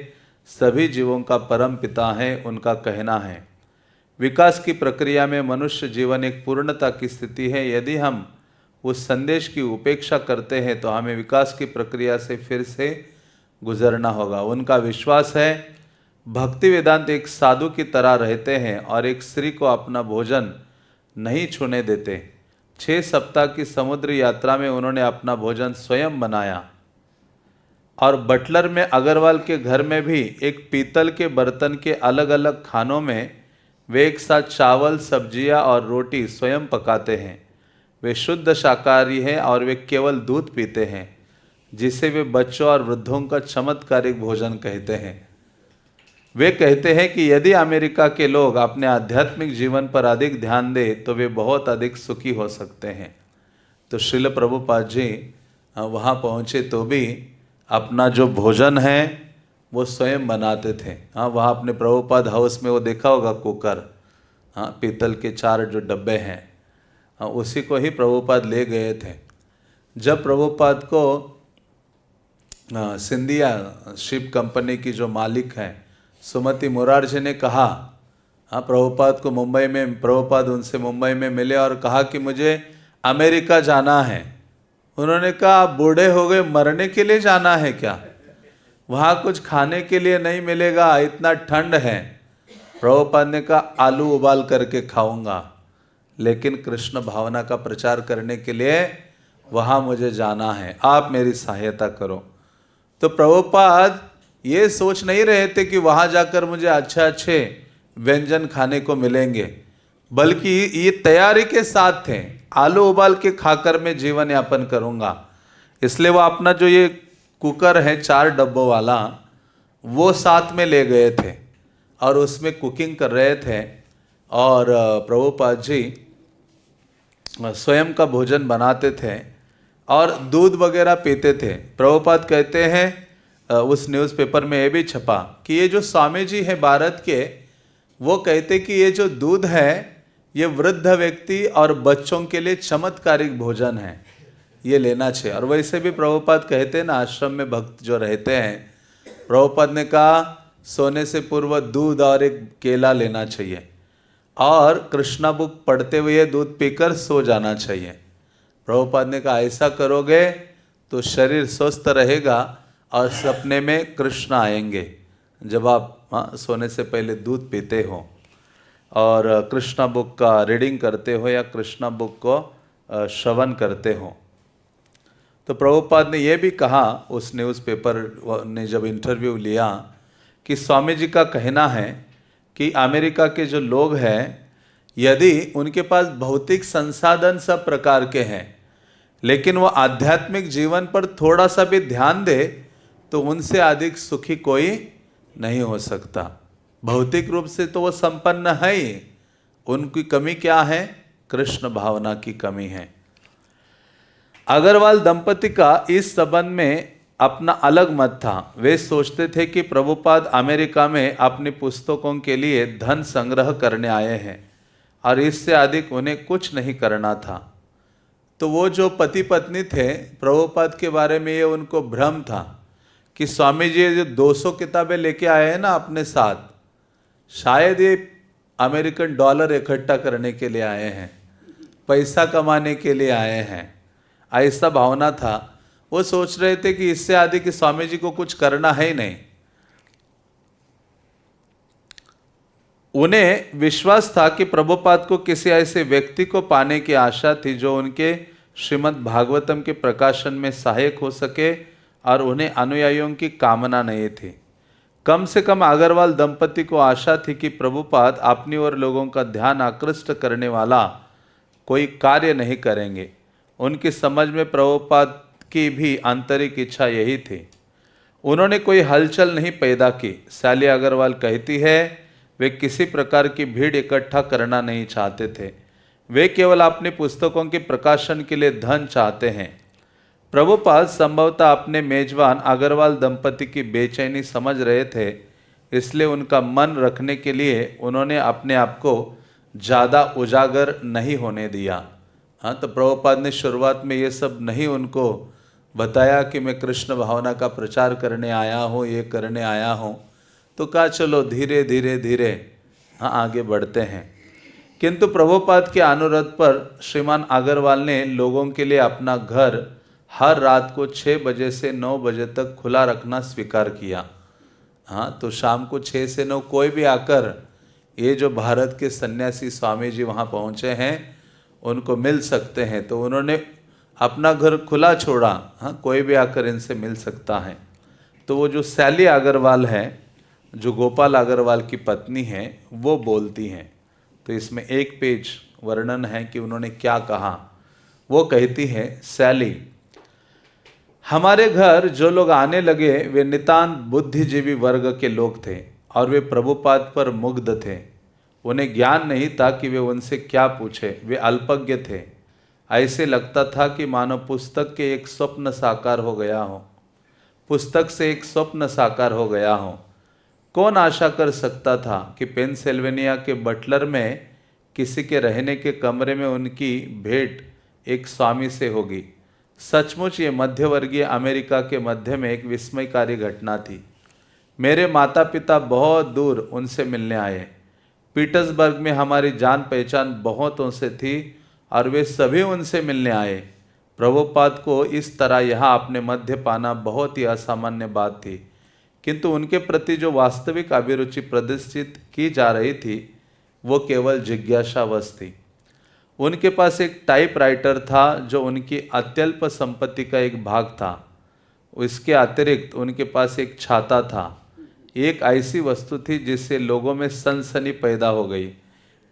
सभी जीवों का परम पिता है, उनका कहना है। विकास की प्रक्रिया में मनुष्य जीवन एक पूर्णता की स्थिति है। यदि हम उस संदेश की उपेक्षा करते हैं तो हमें विकास की प्रक्रिया से फिर से गुजरना होगा। उनका विश्वास है भक्ति वेदांत एक साधु की तरह रहते हैं और एक स्त्री को अपना भोजन नहीं छूने देते। 6 सप्ताह की समुद्र यात्रा में उन्होंने अपना भोजन स्वयं बनाया और बटलर में अग्रवाल के घर में भी एक पीतल के बर्तन के अलग अलग खानों में वे एक साथ चावल, सब्जियां और रोटी स्वयं पकाते हैं। वे शुद्ध शाकाहारी हैं और वे केवल दूध पीते हैं, जिसे वे बच्चों और वृद्धों का चमत्कारिक भोजन कहते हैं। वे कहते हैं कि यदि अमेरिका के लोग अपने आध्यात्मिक जीवन पर अधिक ध्यान दें तो वे बहुत अधिक सुखी हो सकते हैं। तो श्रील प्रभुपाद जी वहाँ पहुँचे तो भी अपना जो भोजन है वो स्वयं बनाते थे। हाँ, वहाँ अपने प्रभुपाद हाउस में वो देखा होगा कुकर, हाँ, पीतल के 4 जो डब्बे हैं, हाँ, उसी को ही प्रभुपाद ले गए थे। जब प्रभुपाद को सिंधिया शिप कंपनी की जो मालिक हैं सुमति मुरारजी ने कहा, हाँ, प्रभुपाद को मुंबई में, प्रभुपाद उनसे मुंबई में मिले और कहा कि मुझे अमेरिका जाना है। उन्होंने कहा आप बूढ़े हो गए, मरने के लिए जाना है क्या? वहाँ कुछ खाने के लिए नहीं मिलेगा, इतना ठंड है। प्रभुपाद ने कहा आलू उबाल करके खाऊंगा, लेकिन कृष्ण भावना का प्रचार करने के लिए वहाँ मुझे जाना है, आप मेरी सहायता करो। तो प्रभुपाद ये सोच नहीं रहे थे कि वहाँ जाकर मुझे अच्छे व्यंजन खाने को मिलेंगे, बल्कि ये तैयारी के साथ थे, आलू उबाल के खाकर मैं जीवन यापन करूँगा। इसलिए वो अपना जो ये कुकर है 4 डब्बों वाला, वो साथ में ले गए थे और उसमें कुकिंग कर रहे थे और प्रभुपाद जी स्वयं का भोजन बनाते थे और दूध वगैरह पीते थे। प्रभुपाद कहते हैं, उस न्यूज़पेपर में ये भी छपा कि ये जो स्वामी जी हैं भारत के, वो कहते कि ये जो दूध है ये वृद्ध व्यक्ति और बच्चों के लिए चमत्कारिक भोजन है। ये लेना चाहिए। और वैसे भी प्रभुपाद कहते हैं ना, आश्रम में भक्त जो रहते हैं, प्रभुपाद ने कहा सोने से पूर्व दूध और एक केला लेना चाहिए और कृष्णा बुक पढ़ते हुए दूध पीकर सो जाना चाहिए। प्रभुपाद ने कहा ऐसा करोगे तो शरीर स्वस्थ रहेगा और सपने में कृष्ण आएंगे जब आप सोने से पहले दूध पीते हो और कृष्णा बुक का रीडिंग करते हो या कृष्णा बुक को श्रवण करते हो। तो प्रभुपाद ने यह भी कहा उस न्यूज़पेपर ने जब इंटरव्यू लिया कि स्वामी जी का कहना है कि अमेरिका के जो लोग हैं, यदि उनके पास भौतिक संसाधन सब प्रकार के हैं लेकिन वो आध्यात्मिक जीवन पर थोड़ा सा भी ध्यान दे तो उनसे अधिक सुखी कोई नहीं हो सकता। भौतिक रूप से तो वो संपन्न है ही, उनकी कमी क्या है? कृष्ण भावना की कमी है। अग्रवाल दंपति का इस संबंध में अपना अलग मत था। वे सोचते थे कि प्रभुपाद अमेरिका में अपनी पुस्तकों के लिए धन संग्रह करने आए हैं और इससे अधिक उन्हें कुछ नहीं करना था। तो वो जो पति पत्नी थे, प्रभुपाद के बारे में ये उनको भ्रम था कि स्वामी जी जो 200 किताबें लेके आए हैं ना अपने साथ, शायद ये अमेरिकन डॉलर इकट्ठा करने के लिए आए हैं, पैसा कमाने के लिए आए हैं, ऐसा भावना था। वो सोच रहे थे कि इससे आदि कि स्वामी जी को कुछ करना है ही नहीं। उन्हें विश्वास था कि प्रभुपाद को किसी ऐसे व्यक्ति को पाने की आशा थी जो उनके श्रीमद् भागवतम के प्रकाशन में सहायक हो सके और उन्हें अनुयायियों की कामना नहीं थी। कम से कम अग्रवाल दंपति को आशा थी कि प्रभुपाद अपनी और लोगों का ध्यान आकृष्ट करने वाला कोई कार्य नहीं करेंगे। उनकी समझ में प्रभुपाद की भी आंतरिक इच्छा यही थी। उन्होंने कोई हलचल नहीं पैदा की। सैली अग्रवाल कहती है, वे किसी प्रकार की भीड़ इकट्ठा करना नहीं चाहते थे। वे केवल अपनी पुस्तकों के प्रकाशन के लिए धन चाहते हैं। प्रभुपाद संभवतः अपने मेजबान अग्रवाल दंपति की बेचैनी समझ रहे थे, इसलिए उनका मन रखने के लिए उन्होंने अपने आप को ज़्यादा उजागर नहीं होने दिया। हाँ, तो प्रभुपाद ने शुरुआत में ये सब नहीं उनको बताया कि मैं कृष्ण भावना का प्रचार करने आया हूँ, ये करने आया हूँ। तो कहा चलो धीरे धीरे धीरे हाँ आगे बढ़ते हैं। किंतु प्रभुपाद के अनुरोध पर श्रीमान अग्रवाल ने लोगों के लिए अपना घर हर रात को 6 बजे से 9 बजे तक खुला रखना स्वीकार किया। हाँ, तो शाम को 6 से 9 कोई भी आकर, ये जो भारत के सन्यासी स्वामी जी वहाँ पहुँचे हैं उनको मिल सकते हैं। तो उन्होंने अपना घर खुला छोड़ा। हाँ, कोई भी आकर इनसे मिल सकता है। तो वो जो सैली अग्रवाल है, जो गोपाल अग्रवाल की पत्नी है, वो बोलती हैं। तो इसमें 1 पेज वर्णन है कि उन्होंने क्या कहा। वो कहती है, सैली, हमारे घर जो लोग आने लगे वे नितांत बुद्धिजीवी वर्ग के लोग थे और वे प्रभुपाद पर मुग्ध थे। उन्हें ज्ञान नहीं था कि वे उनसे क्या पूछे। वे अल्पज्ञ थे। ऐसे लगता था कि मानो पुस्तक के एक स्वप्न साकार हो गया हो, पुस्तक से एक स्वप्न साकार हो गया हो। कौन आशा कर सकता था कि पेंसिल्वेनिया के बटलर में किसी के रहने के कमरे में उनकी भेंट एक स्वामी से होगी। सचमुच ये मध्यवर्गीय अमेरिका के मध्य में एक विस्मयकारी घटना थी। मेरे माता पिता बहुत दूर उनसे मिलने आए। पीटर्सबर्ग में हमारी जान पहचान बहुतों से थी और वे सभी उनसे मिलने आए। प्रभुपाद को इस तरह यहाँ अपने मध्य पाना बहुत ही असामान्य बात थी, किंतु उनके प्रति जो वास्तविक अभिरुचि प्रदर्शित की जा रही थी वो केवल जिज्ञासावश थी। उनके पास एक टाइपराइटर था जो उनकी अत्यल्प संपत्ति का एक भाग था। इसके अतिरिक्त उनके पास एक छाता था। एक ऐसी वस्तु थी जिससे लोगों में सनसनी पैदा हो गई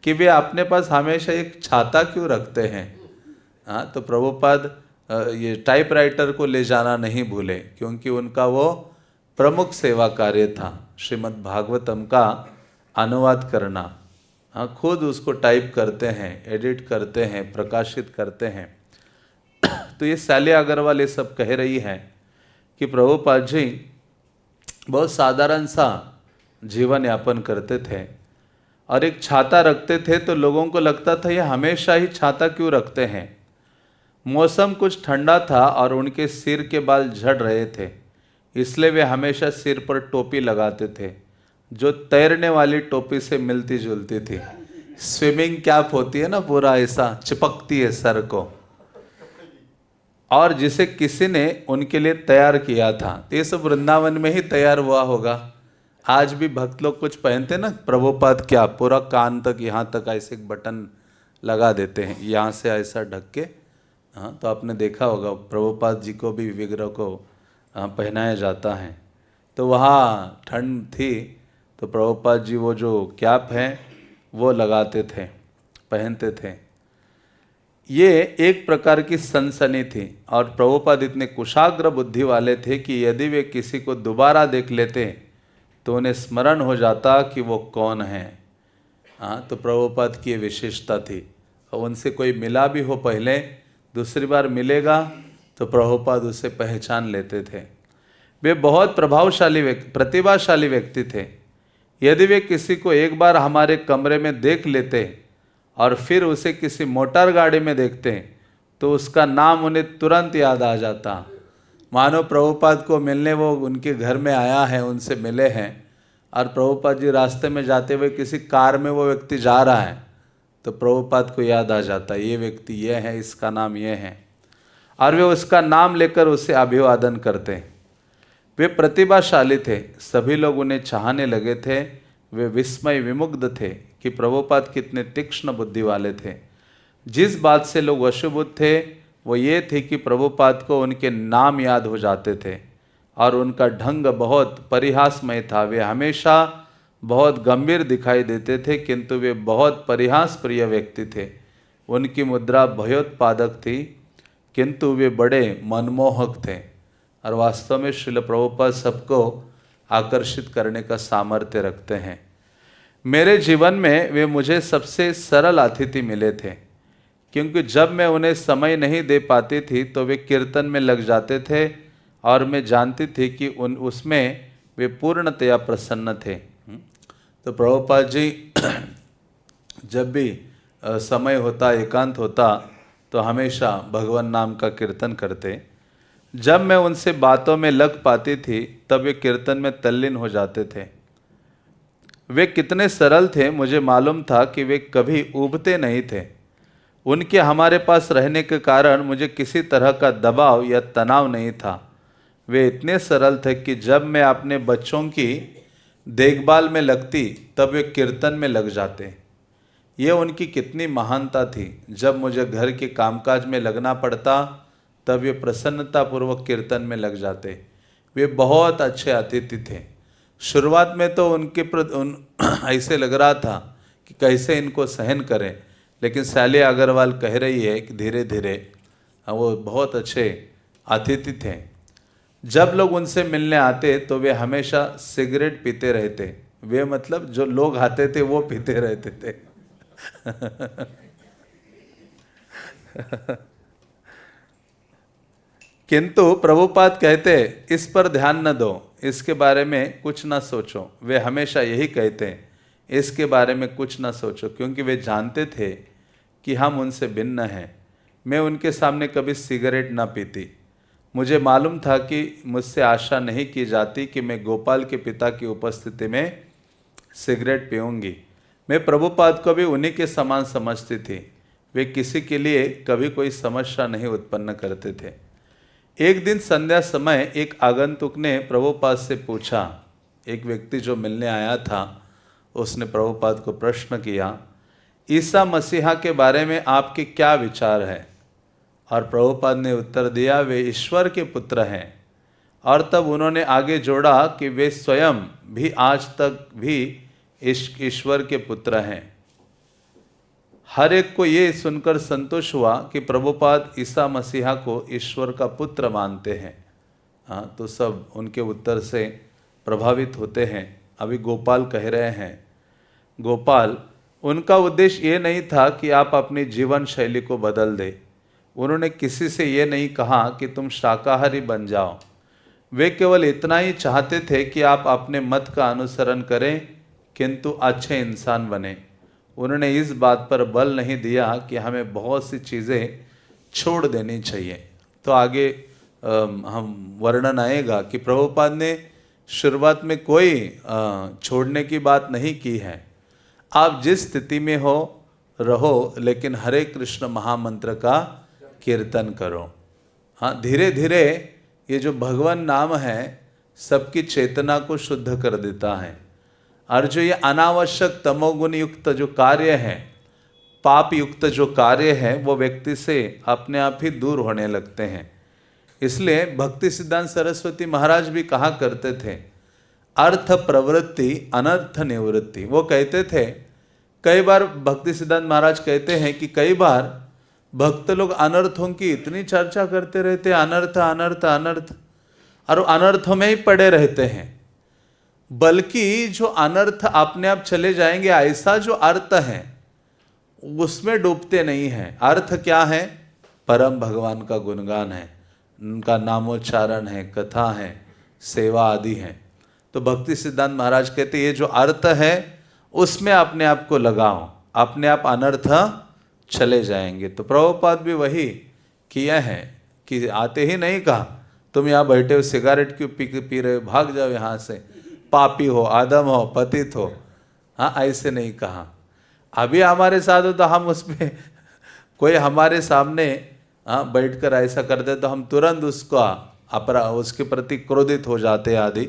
कि वे अपने पास हमेशा एक छाता क्यों रखते हैं। हाँ, तो प्रभुपाद ये टाइपराइटर को ले जाना नहीं भूले, क्योंकि उनका वो प्रमुख सेवा कार्य था, श्रीमद् भागवतम का अनुवाद करना। हाँ, खुद उसको टाइप करते हैं, एडिट करते हैं, प्रकाशित करते हैं। तो ये सैली अग्रवाल ये सब कह रही है कि प्रभुपाद जी बहुत साधारण सा जीवन यापन करते थे और एक छाता रखते थे। तो लोगों को लगता था ये हमेशा ही छाता क्यों रखते हैं। मौसम कुछ ठंडा था और उनके सिर के बाल झड़ रहे थे, इसलिए वे हमेशा सिर पर टोपी लगाते थे जो तैरने वाली टोपी से मिलती जुलती थी। स्विमिंग कैप होती है ना, पूरा ऐसा चिपकती है सर को, और जिसे किसी ने उनके लिए तैयार किया था। तो ये सब वृंदावन में ही तैयार हुआ होगा। आज भी भक्त लोग कुछ पहनते ना, प्रभुपाद क्या पूरा कान तक यहाँ तक ऐसे एक बटन लगा देते हैं, यहाँ से ऐसा ढक के। हाँ, तो आपने देखा होगा प्रभुपाद जी को भी विग्रह को पहनाया जाता है। तो वहाँ ठंड थी तो प्रभुपाद जी वो जो कैप है वो लगाते थे, पहनते थे। ये एक प्रकार की सनसनी थी और प्रभुपाद इतने कुशाग्र बुद्धि वाले थे कि यदि वे किसी को दोबारा देख लेते तो उन्हें स्मरण हो जाता कि वो कौन है। हाँ, तो प्रभुपाद की ये विशेषता थी। और उनसे कोई मिला भी हो पहले, दूसरी बार मिलेगा तो प्रभुपाद उसे पहचान लेते थे। वे बहुत प्रतिभाशाली व्यक्ति थे। यदि वे किसी को एक बार हमारे कमरे में देख लेते और फिर उसे किसी मोटर गाड़ी में देखते तो उसका नाम उन्हें तुरंत याद आ जाता। मानो प्रभुपाद को मिलने वो उनके घर में आया है, उनसे मिले हैं, और प्रभुपाद जी रास्ते में जाते हुए किसी कार में वो व्यक्ति जा रहा है तो प्रभुपाद को याद आ जाता, ये व्यक्ति ये है, इसका नाम ये है, और वे उसका नाम लेकर उसे अभिवादन करते। वे प्रतिभाशाली थे, सभी लोग उन्हें चाहने लगे थे। वे विस्मय विमुग्ध थे कि प्रभुपाद कितने तीक्ष्ण बुद्धि वाले थे। जिस बात से लोग वशीभूत थे वो ये थे कि प्रभुपाद को उनके नाम याद हो जाते थे और उनका ढंग बहुत परिहासमय था। वे हमेशा बहुत गंभीर दिखाई देते थे किंतु वे बहुत परिहास प्रिय व्यक्ति थे। उनकी मुद्रा भयोत्पादक थी किंतु वे बड़े मनमोहक थे। और वास्तव में श्रील प्रभुपाद सबको आकर्षित करने का सामर्थ्य रखते हैं। मेरे जीवन में वे मुझे सबसे सरल अतिथि मिले थे, क्योंकि जब मैं उन्हें समय नहीं दे पाती थी तो वे कीर्तन में लग जाते थे और मैं जानती थी कि उसमें वे पूर्णतया प्रसन्न थे। तो प्रभुपाद जी जब भी समय होता, एकांत होता, तो हमेशा भगवान नाम का कीर्तन करते। जब मैं उनसे बातों में लग पाती थी तब वे कीर्तन में तल्लीन हो जाते थे। वे कितने सरल थे, मुझे मालूम था कि वे कभी ऊबते नहीं थे। उनके हमारे पास रहने के कारण मुझे किसी तरह का दबाव या तनाव नहीं था। वे इतने सरल थे कि जब मैं अपने बच्चों की देखभाल में लगती तब वे कीर्तन में लग जाते। ये उनकी कितनी महानता थी। जब मुझे घर के कामकाज में लगना पड़ता तब वे प्रसन्नतापूर्वक कीर्तन में लग जाते। वे बहुत अच्छे अतिथि थे। शुरुआत में तो ऐसे लग रहा था कि कैसे इनको सहन करें, लेकिन सैली अग्रवाल कह रही है कि धीरे धीरे वो बहुत अच्छे अतिथि थे। जब लोग उनसे मिलने आते तो वे हमेशा सिगरेट पीते रहते। वे मतलब जो लोग आते थे वो पीते रहते थे। किंतु प्रभुपाद कहते इस पर ध्यान न दो, इसके बारे में कुछ ना सोचो। वे हमेशा यही कहते हैं, इसके बारे में कुछ ना सोचो, क्योंकि वे जानते थे कि हम उनसे भिन्न हैं। मैं उनके सामने कभी सिगरेट ना पीती। मुझे मालूम था कि मुझसे आशा नहीं की जाती कि मैं गोपाल के पिता की उपस्थिति में सिगरेट पीऊँगी। मैं प्रभुपाद को भी उन्हीं के समान समझती थी। वे किसी के लिए कभी कोई समस्या नहीं उत्पन्न करते थे। एक दिन संध्या समय एक आगंतुक ने प्रभुपाद से पूछा, एक व्यक्ति जो मिलने आया था उसने प्रभुपाद को प्रश्न किया, ईसा मसीहा के बारे में आपके क्या विचार है? और प्रभुपाद ने उत्तर दिया, वे ईश्वर के पुत्र हैं। और तब उन्होंने आगे जोड़ा कि वे स्वयं भी आज तक भी ईश्वर के पुत्र हैं। हर एक को ये सुनकर संतोष हुआ कि प्रभुपाद ईसा मसीहा को ईश्वर का पुत्र मानते हैं। हाँ, तो सब उनके उत्तर से प्रभावित होते हैं। अभी गोपाल कह रहे हैं, गोपाल, उनका उद्देश्य ये नहीं था कि आप अपनी जीवन शैली को बदल दें। उन्होंने किसी से ये नहीं कहा कि तुम शाकाहारी बन जाओ। वे केवल इतना ही चाहते थे कि आप अपने मत का अनुसरण करें किंतु अच्छे इंसान बने। उन्होंने इस बात पर बल नहीं दिया कि हमें बहुत सी चीज़ें छोड़ देनी चाहिए। तो आगे हम वर्णन आएगा कि प्रभुपाद ने शुरुआत में कोई छोड़ने की बात नहीं की है। आप जिस स्थिति में हो रहो, लेकिन हरे कृष्ण महामंत्र का कीर्तन करो। हाँ, धीरे धीरे ये जो भगवान नाम है सबकी चेतना को शुद्ध कर देता है, और जो ये अनावश्यक तमोगुण युक्त जो कार्य है, पाप युक्त जो कार्य है, वो व्यक्ति से अपने आप ही दूर होने लगते हैं। इसलिए भक्ति सिद्धांत सरस्वती महाराज भी कहा करते थे, अर्थ प्रवृत्ति अनर्थ निवृत्ति। वो कहते थे, कई बार भक्ति सिद्धांत महाराज कहते हैं कि कई बार भक्त लोग अनर्थों की इतनी चर्चा करते रहते, अनर्थ अनर्थ अनर्थ, और अनर्थों में ही पड़े रहते हैं, बल्कि जो अनर्थ अपने आप चले जाएंगे ऐसा जो अर्थ है उसमें डूबते नहीं हैं। अर्थ क्या है? परम भगवान का गुणगान है, उनका नामोच्चारण है, कथा है, सेवा आदि है। तो भक्ति सिद्धांत महाराज कहते ये जो अर्थ है उसमें अपने आप को लगाओ, अपने आप अनर्थ चले जाएंगे। तो प्रभुपाद भी वही किया है कि आते ही नहीं कहा तुम यहाँ बैठे हो सिगारेट क्यों पी रहे हो, भाग जाओ यहाँ से, पापी हो, आदम हो, पतित हो। हाँ, ऐसे नहीं कहा। अभी हमारे साथ हो तो हम उसमें कोई हमारे सामने बैठकर ऐसा कर दे तो हम तुरंत उसके प्रति क्रोधित हो जाते आदि।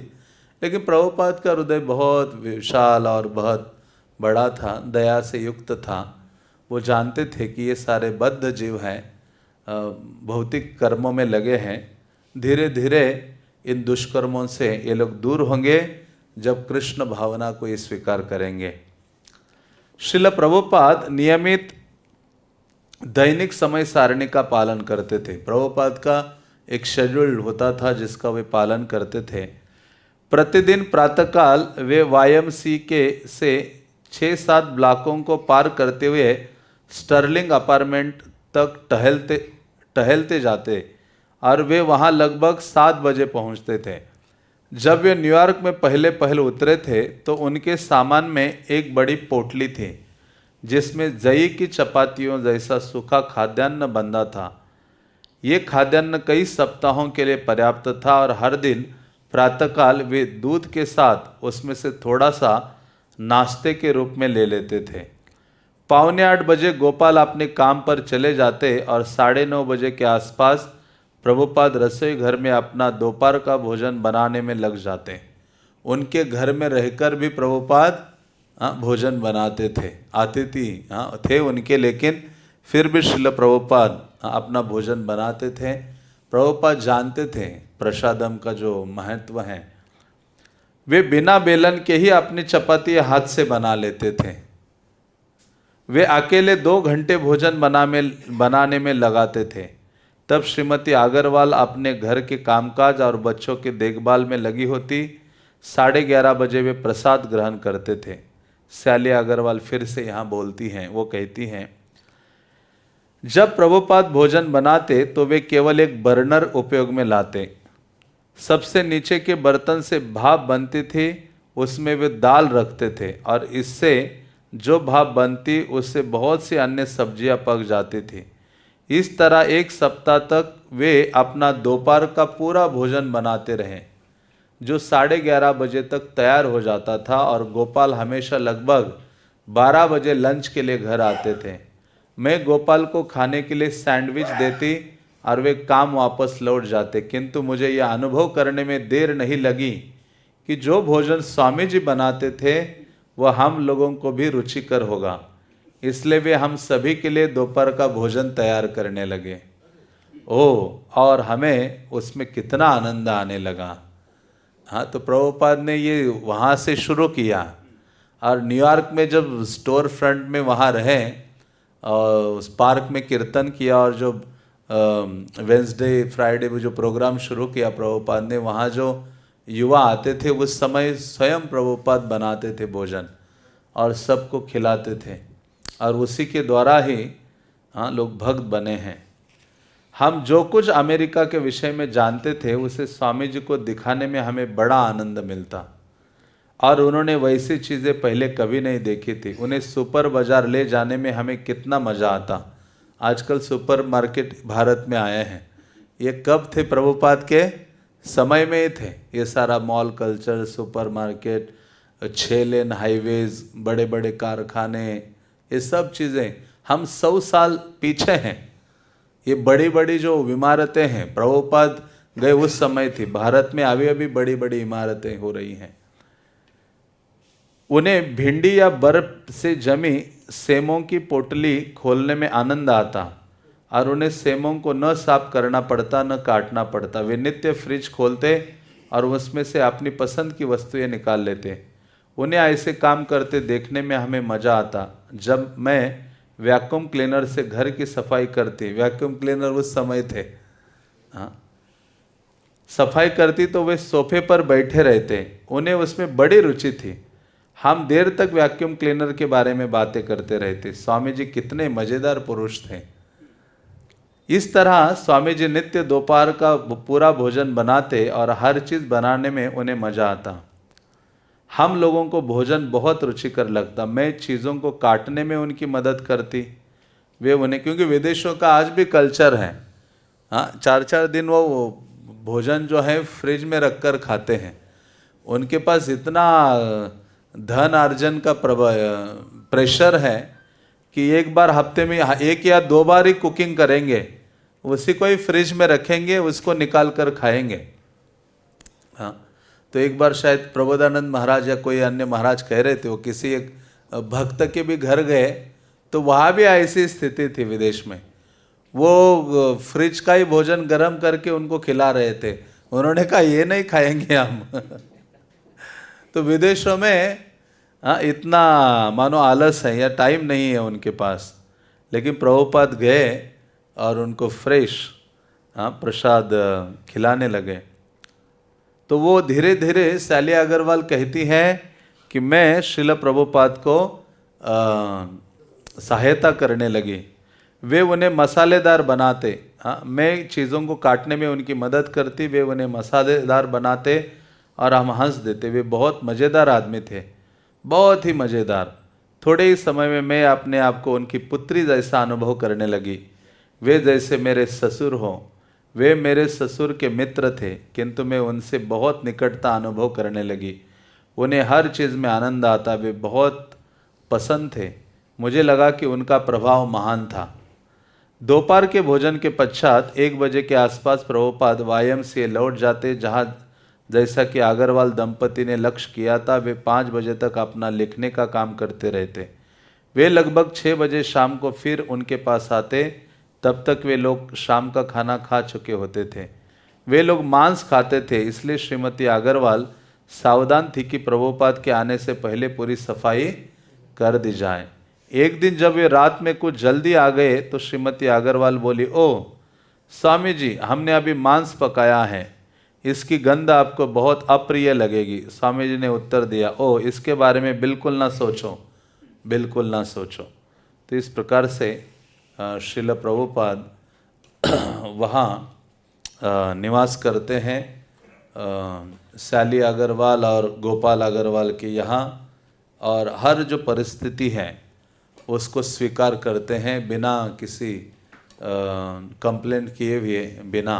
लेकिन प्रभुपाद का हृदय बहुत विशाल और बहुत बड़ा था, दया से युक्त था। वो जानते थे कि ये सारे बद्ध जीव हैं, भौतिक कर्मों में लगे हैं। धीरे धीरे इन दुष्कर्मों से ये लोग दूर होंगे जब कृष्ण भावना को ये स्वीकार करेंगे। श्रील प्रभुपाद नियमित दैनिक समय सारणी का पालन करते थे। प्रभुपाद का एक शेड्यूल होता था जिसका वे पालन करते थे। प्रतिदिन प्रातःकाल वे वाईएमसी से 6-7 ब्लॉकों को पार करते हुए स्टर्लिंग अपार्टमेंट तक टहलते जाते और वे वहां लगभग 7 बजे पहुंचते थे। जब वे न्यूयॉर्क में पहले उतरे थे तो उनके सामान में एक बड़ी पोटली थी जिसमें जई की चपातियों जैसा सूखा खाद्यान्न बंधा था। ये खाद्यान्न कई सप्ताहों के लिए पर्याप्त था और हर दिन प्रातःकाल वे दूध के साथ उसमें से थोड़ा सा नाश्ते के रूप में ले लेते थे। 7:45 बजे गोपाल अपने काम पर चले जाते और 9:30 बजे के आसपास प्रभुपाद रसोई घर में अपना दोपहर का भोजन बनाने में लग जाते। उनके घर में रहकर भी प्रभुपाद भोजन बनाते थे। अतिथि थे उनके, लेकिन फिर भी श्रील प्रभुपाद अपना भोजन बनाते थे। प्रभुपाद जानते थे प्रसादम का जो महत्व है। वे बिना बेलन के ही अपनी चपाती हाथ से बना लेते थे। वे अकेले 2 घंटे भोजन बनाने में लगाते थे। तब श्रीमती अग्रवाल अपने घर के कामकाज और बच्चों की देखभाल में लगी होती। 11:30 बजे वे प्रसाद ग्रहण करते थे। सैली अग्रवाल फिर से यहाँ बोलती हैं, वो कहती हैं, जब प्रभुपाद भोजन बनाते तो वे केवल एक बर्नर उपयोग में लाते। सबसे नीचे के बर्तन से भाप बनती थी, उसमें वे दाल रखते थे और इससे जो भाप बनती उससे बहुत सी अन्य सब्जियां पक जाती थी। इस तरह 1 सप्ताह तक वे अपना दोपहर का पूरा भोजन बनाते रहे, जो 11:30 बजे तक तैयार हो जाता था और गोपाल हमेशा लगभग 12 बजे लंच के लिए घर आते थे। मैं गोपाल को खाने के लिए सैंडविच देती और वे काम वापस लौट जाते, किंतु मुझे यह अनुभव करने में देर नहीं लगी कि जो भोजन स्वामी जी बनाते थे वह हम लोगों को भी रुचिकर होगा। इसलिए वे हम सभी के लिए दोपहर का भोजन तैयार करने लगे। और हमें उसमें कितना आनंद आने लगा। हाँ, तो प्रभुपाद ने ये वहाँ से शुरू किया और न्यूयॉर्क में जब स्टोर फ्रंट में वहाँ रहे और उस पार्क में कीर्तन किया और जो वेंसडे फ्राइडे में जो प्रोग्राम शुरू किया प्रभुपाद ने, वहाँ जो युवा आते थे उस समय स्वयं प्रभुपाद बनाते थे भोजन और सबको खिलाते थे और उसी के द्वारा ही लोग भक्त बने हैं। हम जो कुछ अमेरिका के विषय में जानते थे उसे स्वामी जी को दिखाने में हमें बड़ा आनंद मिलता और उन्होंने वैसी चीज़ें पहले कभी नहीं देखी थी। उन्हें सुपर बाजार ले जाने में हमें कितना मज़ा आता आजकल सुपरमार्केट भारत में आए हैं, ये कब थे? प्रभुपाद के समय में ही थे। ये सारा mall culture, supermarket, 6 lane highways, बड़े बड़े कारखाने, ये सब चीज़ें हम 100 साल पीछे हैं। ये बड़ी बड़ी जो इमारतें हैं, प्रभुपाद गए उस समय थी। भारत में अभी अभी बड़ी बड़ी इमारतें हो रही हैं। उन्हें भिंडी या बर्फ से जमी सेमों की पोटली खोलने में आनंद आता और उन्हें सेमों को न साफ करना पड़ता, न काटना पड़ता। वे नित्य फ्रिज खोलते और उसमें से अपनी पसंद की वस्तुएं निकाल लेते। उन्हें ऐसे काम करते देखने में हमें मज़ा आता। जब मैं वैक्यूम क्लीनर से घर की सफाई करती, वैक्यूम क्लीनर उस समय थे, हाँ, सफाई करती तो वे सोफे पर बैठे रहते। उन्हें उसमें बड़ी रुचि थी। हम देर तक वैक्यूम क्लीनर के बारे में बातें करते रहते। स्वामी जी कितने मज़ेदार पुरुष थे। इस तरह स्वामी जी नित्य दोपहर का पूरा भोजन बनाते और हर चीज़ बनाने में उन्हें मज़ा आता। हम लोगों को भोजन बहुत रुचिकर लगता। मैं चीज़ों को काटने में उनकी मदद करती। वे उन्हें, क्योंकि विदेशों का आज भी कल्चर है, हाँ, 4-4 दिन वो भोजन जो है फ्रिज में रख कर खाते हैं। उनके पास इतना धन अर्जन का प्रेशर है कि एक बार हफ्ते में 1 या 2 बार ही कुकिंग करेंगे, उसी को ही फ्रिज में रखेंगे, उसको निकाल कर खाएंगे। हाँ, तो एक बार शायद प्रबोधानंद महाराज या कोई अन्य महाराज कह रहे थे, वो किसी एक भक्त के भी घर गए तो वहाँ भी ऐसी स्थिति थी विदेश में। वो फ्रिज का ही भोजन गर्म करके उनको खिला रहे थे। उन्होंने कहा ये नहीं खाएंगे हम। तो विदेशों में हाँ, इतना मानो आलस है या टाइम नहीं है उनके पास। लेकिन प्रभुपाद गए और उनको फ्रेश प्रसाद खिलाने लगे। तो वो धीरे धीरे सैली अग्रवाल कहती हैं कि मैं श्रील प्रभुपाद को सहायता करने लगी। वे उन्हें मसालेदार बनाते, हाँ, मैं चीज़ों को काटने में उनकी मदद करती, वे उन्हें मसालेदार बनाते और हम हंस देते। वे बहुत मज़ेदार आदमी थे, बहुत ही मज़ेदार। थोड़े ही समय में मैं अपने आप को उनकी पुत्री जैसा अनुभव करने लगी। वे जैसे मेरे ससुर हों। वे मेरे ससुर के मित्र थे, किंतु मैं उनसे बहुत निकटता अनुभव करने लगी। उन्हें हर चीज़ में आनंद आता। वे बहुत पसंद थे। मुझे लगा कि उनका प्रभाव महान था। दोपहर के भोजन के पश्चात 1 बजे के आसपास प्रभुपाद YMCA लौट जाते, जहाँ जैसा कि अग्रवाल दंपति ने लक्ष्य किया था। वे 5 बजे तक अपना लिखने का काम करते रहते। वे लगभग 6 बजे शाम को फिर उनके पास आते। तब तक वे लोग शाम का खाना खा चुके होते थे। वे लोग मांस खाते थे, इसलिए श्रीमती अग्रवाल सावधान थी कि प्रभुपाद के आने से पहले पूरी सफाई कर दी जाए। एक दिन जब वे रात में कुछ जल्दी आ गए तो श्रीमती अग्रवाल बोली, ओ स्वामी जी, हमने अभी मांस पकाया है, इसकी गंध आपको बहुत अप्रिय लगेगी। स्वामी जी ने उत्तर दिया, ओ इसके बारे में बिल्कुल ना सोचो, बिल्कुल ना सोचो। तो इस प्रकार से श्रील प्रभुपाद वहाँ निवास करते हैं। सैली अग्रवाल और गोपाल अग्रवाल के यहाँ, और हर जो परिस्थिति है उसको स्वीकार करते हैं बिना किसी कंप्लेंट किए हुए, बिना।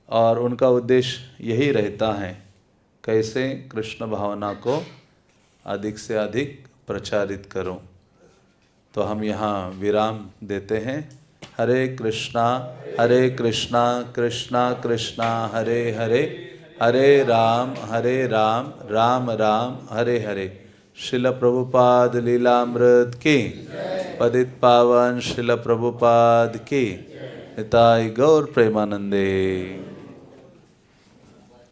और उनका उद्देश्य यही रहता है, कैसे कृष्ण भावना को अधिक से अधिक प्रचारित करूं। तो हम यहाँ विराम देते हैं। हरे कृष्णा कृष्णा कृष्णा हरे हरे, हरे राम राम राम हरे हरे। श्रील प्रभुपाद लीलामृत की, पतित पावन श्रील प्रभुपाद की। निताई गौर प्रेमानंदे।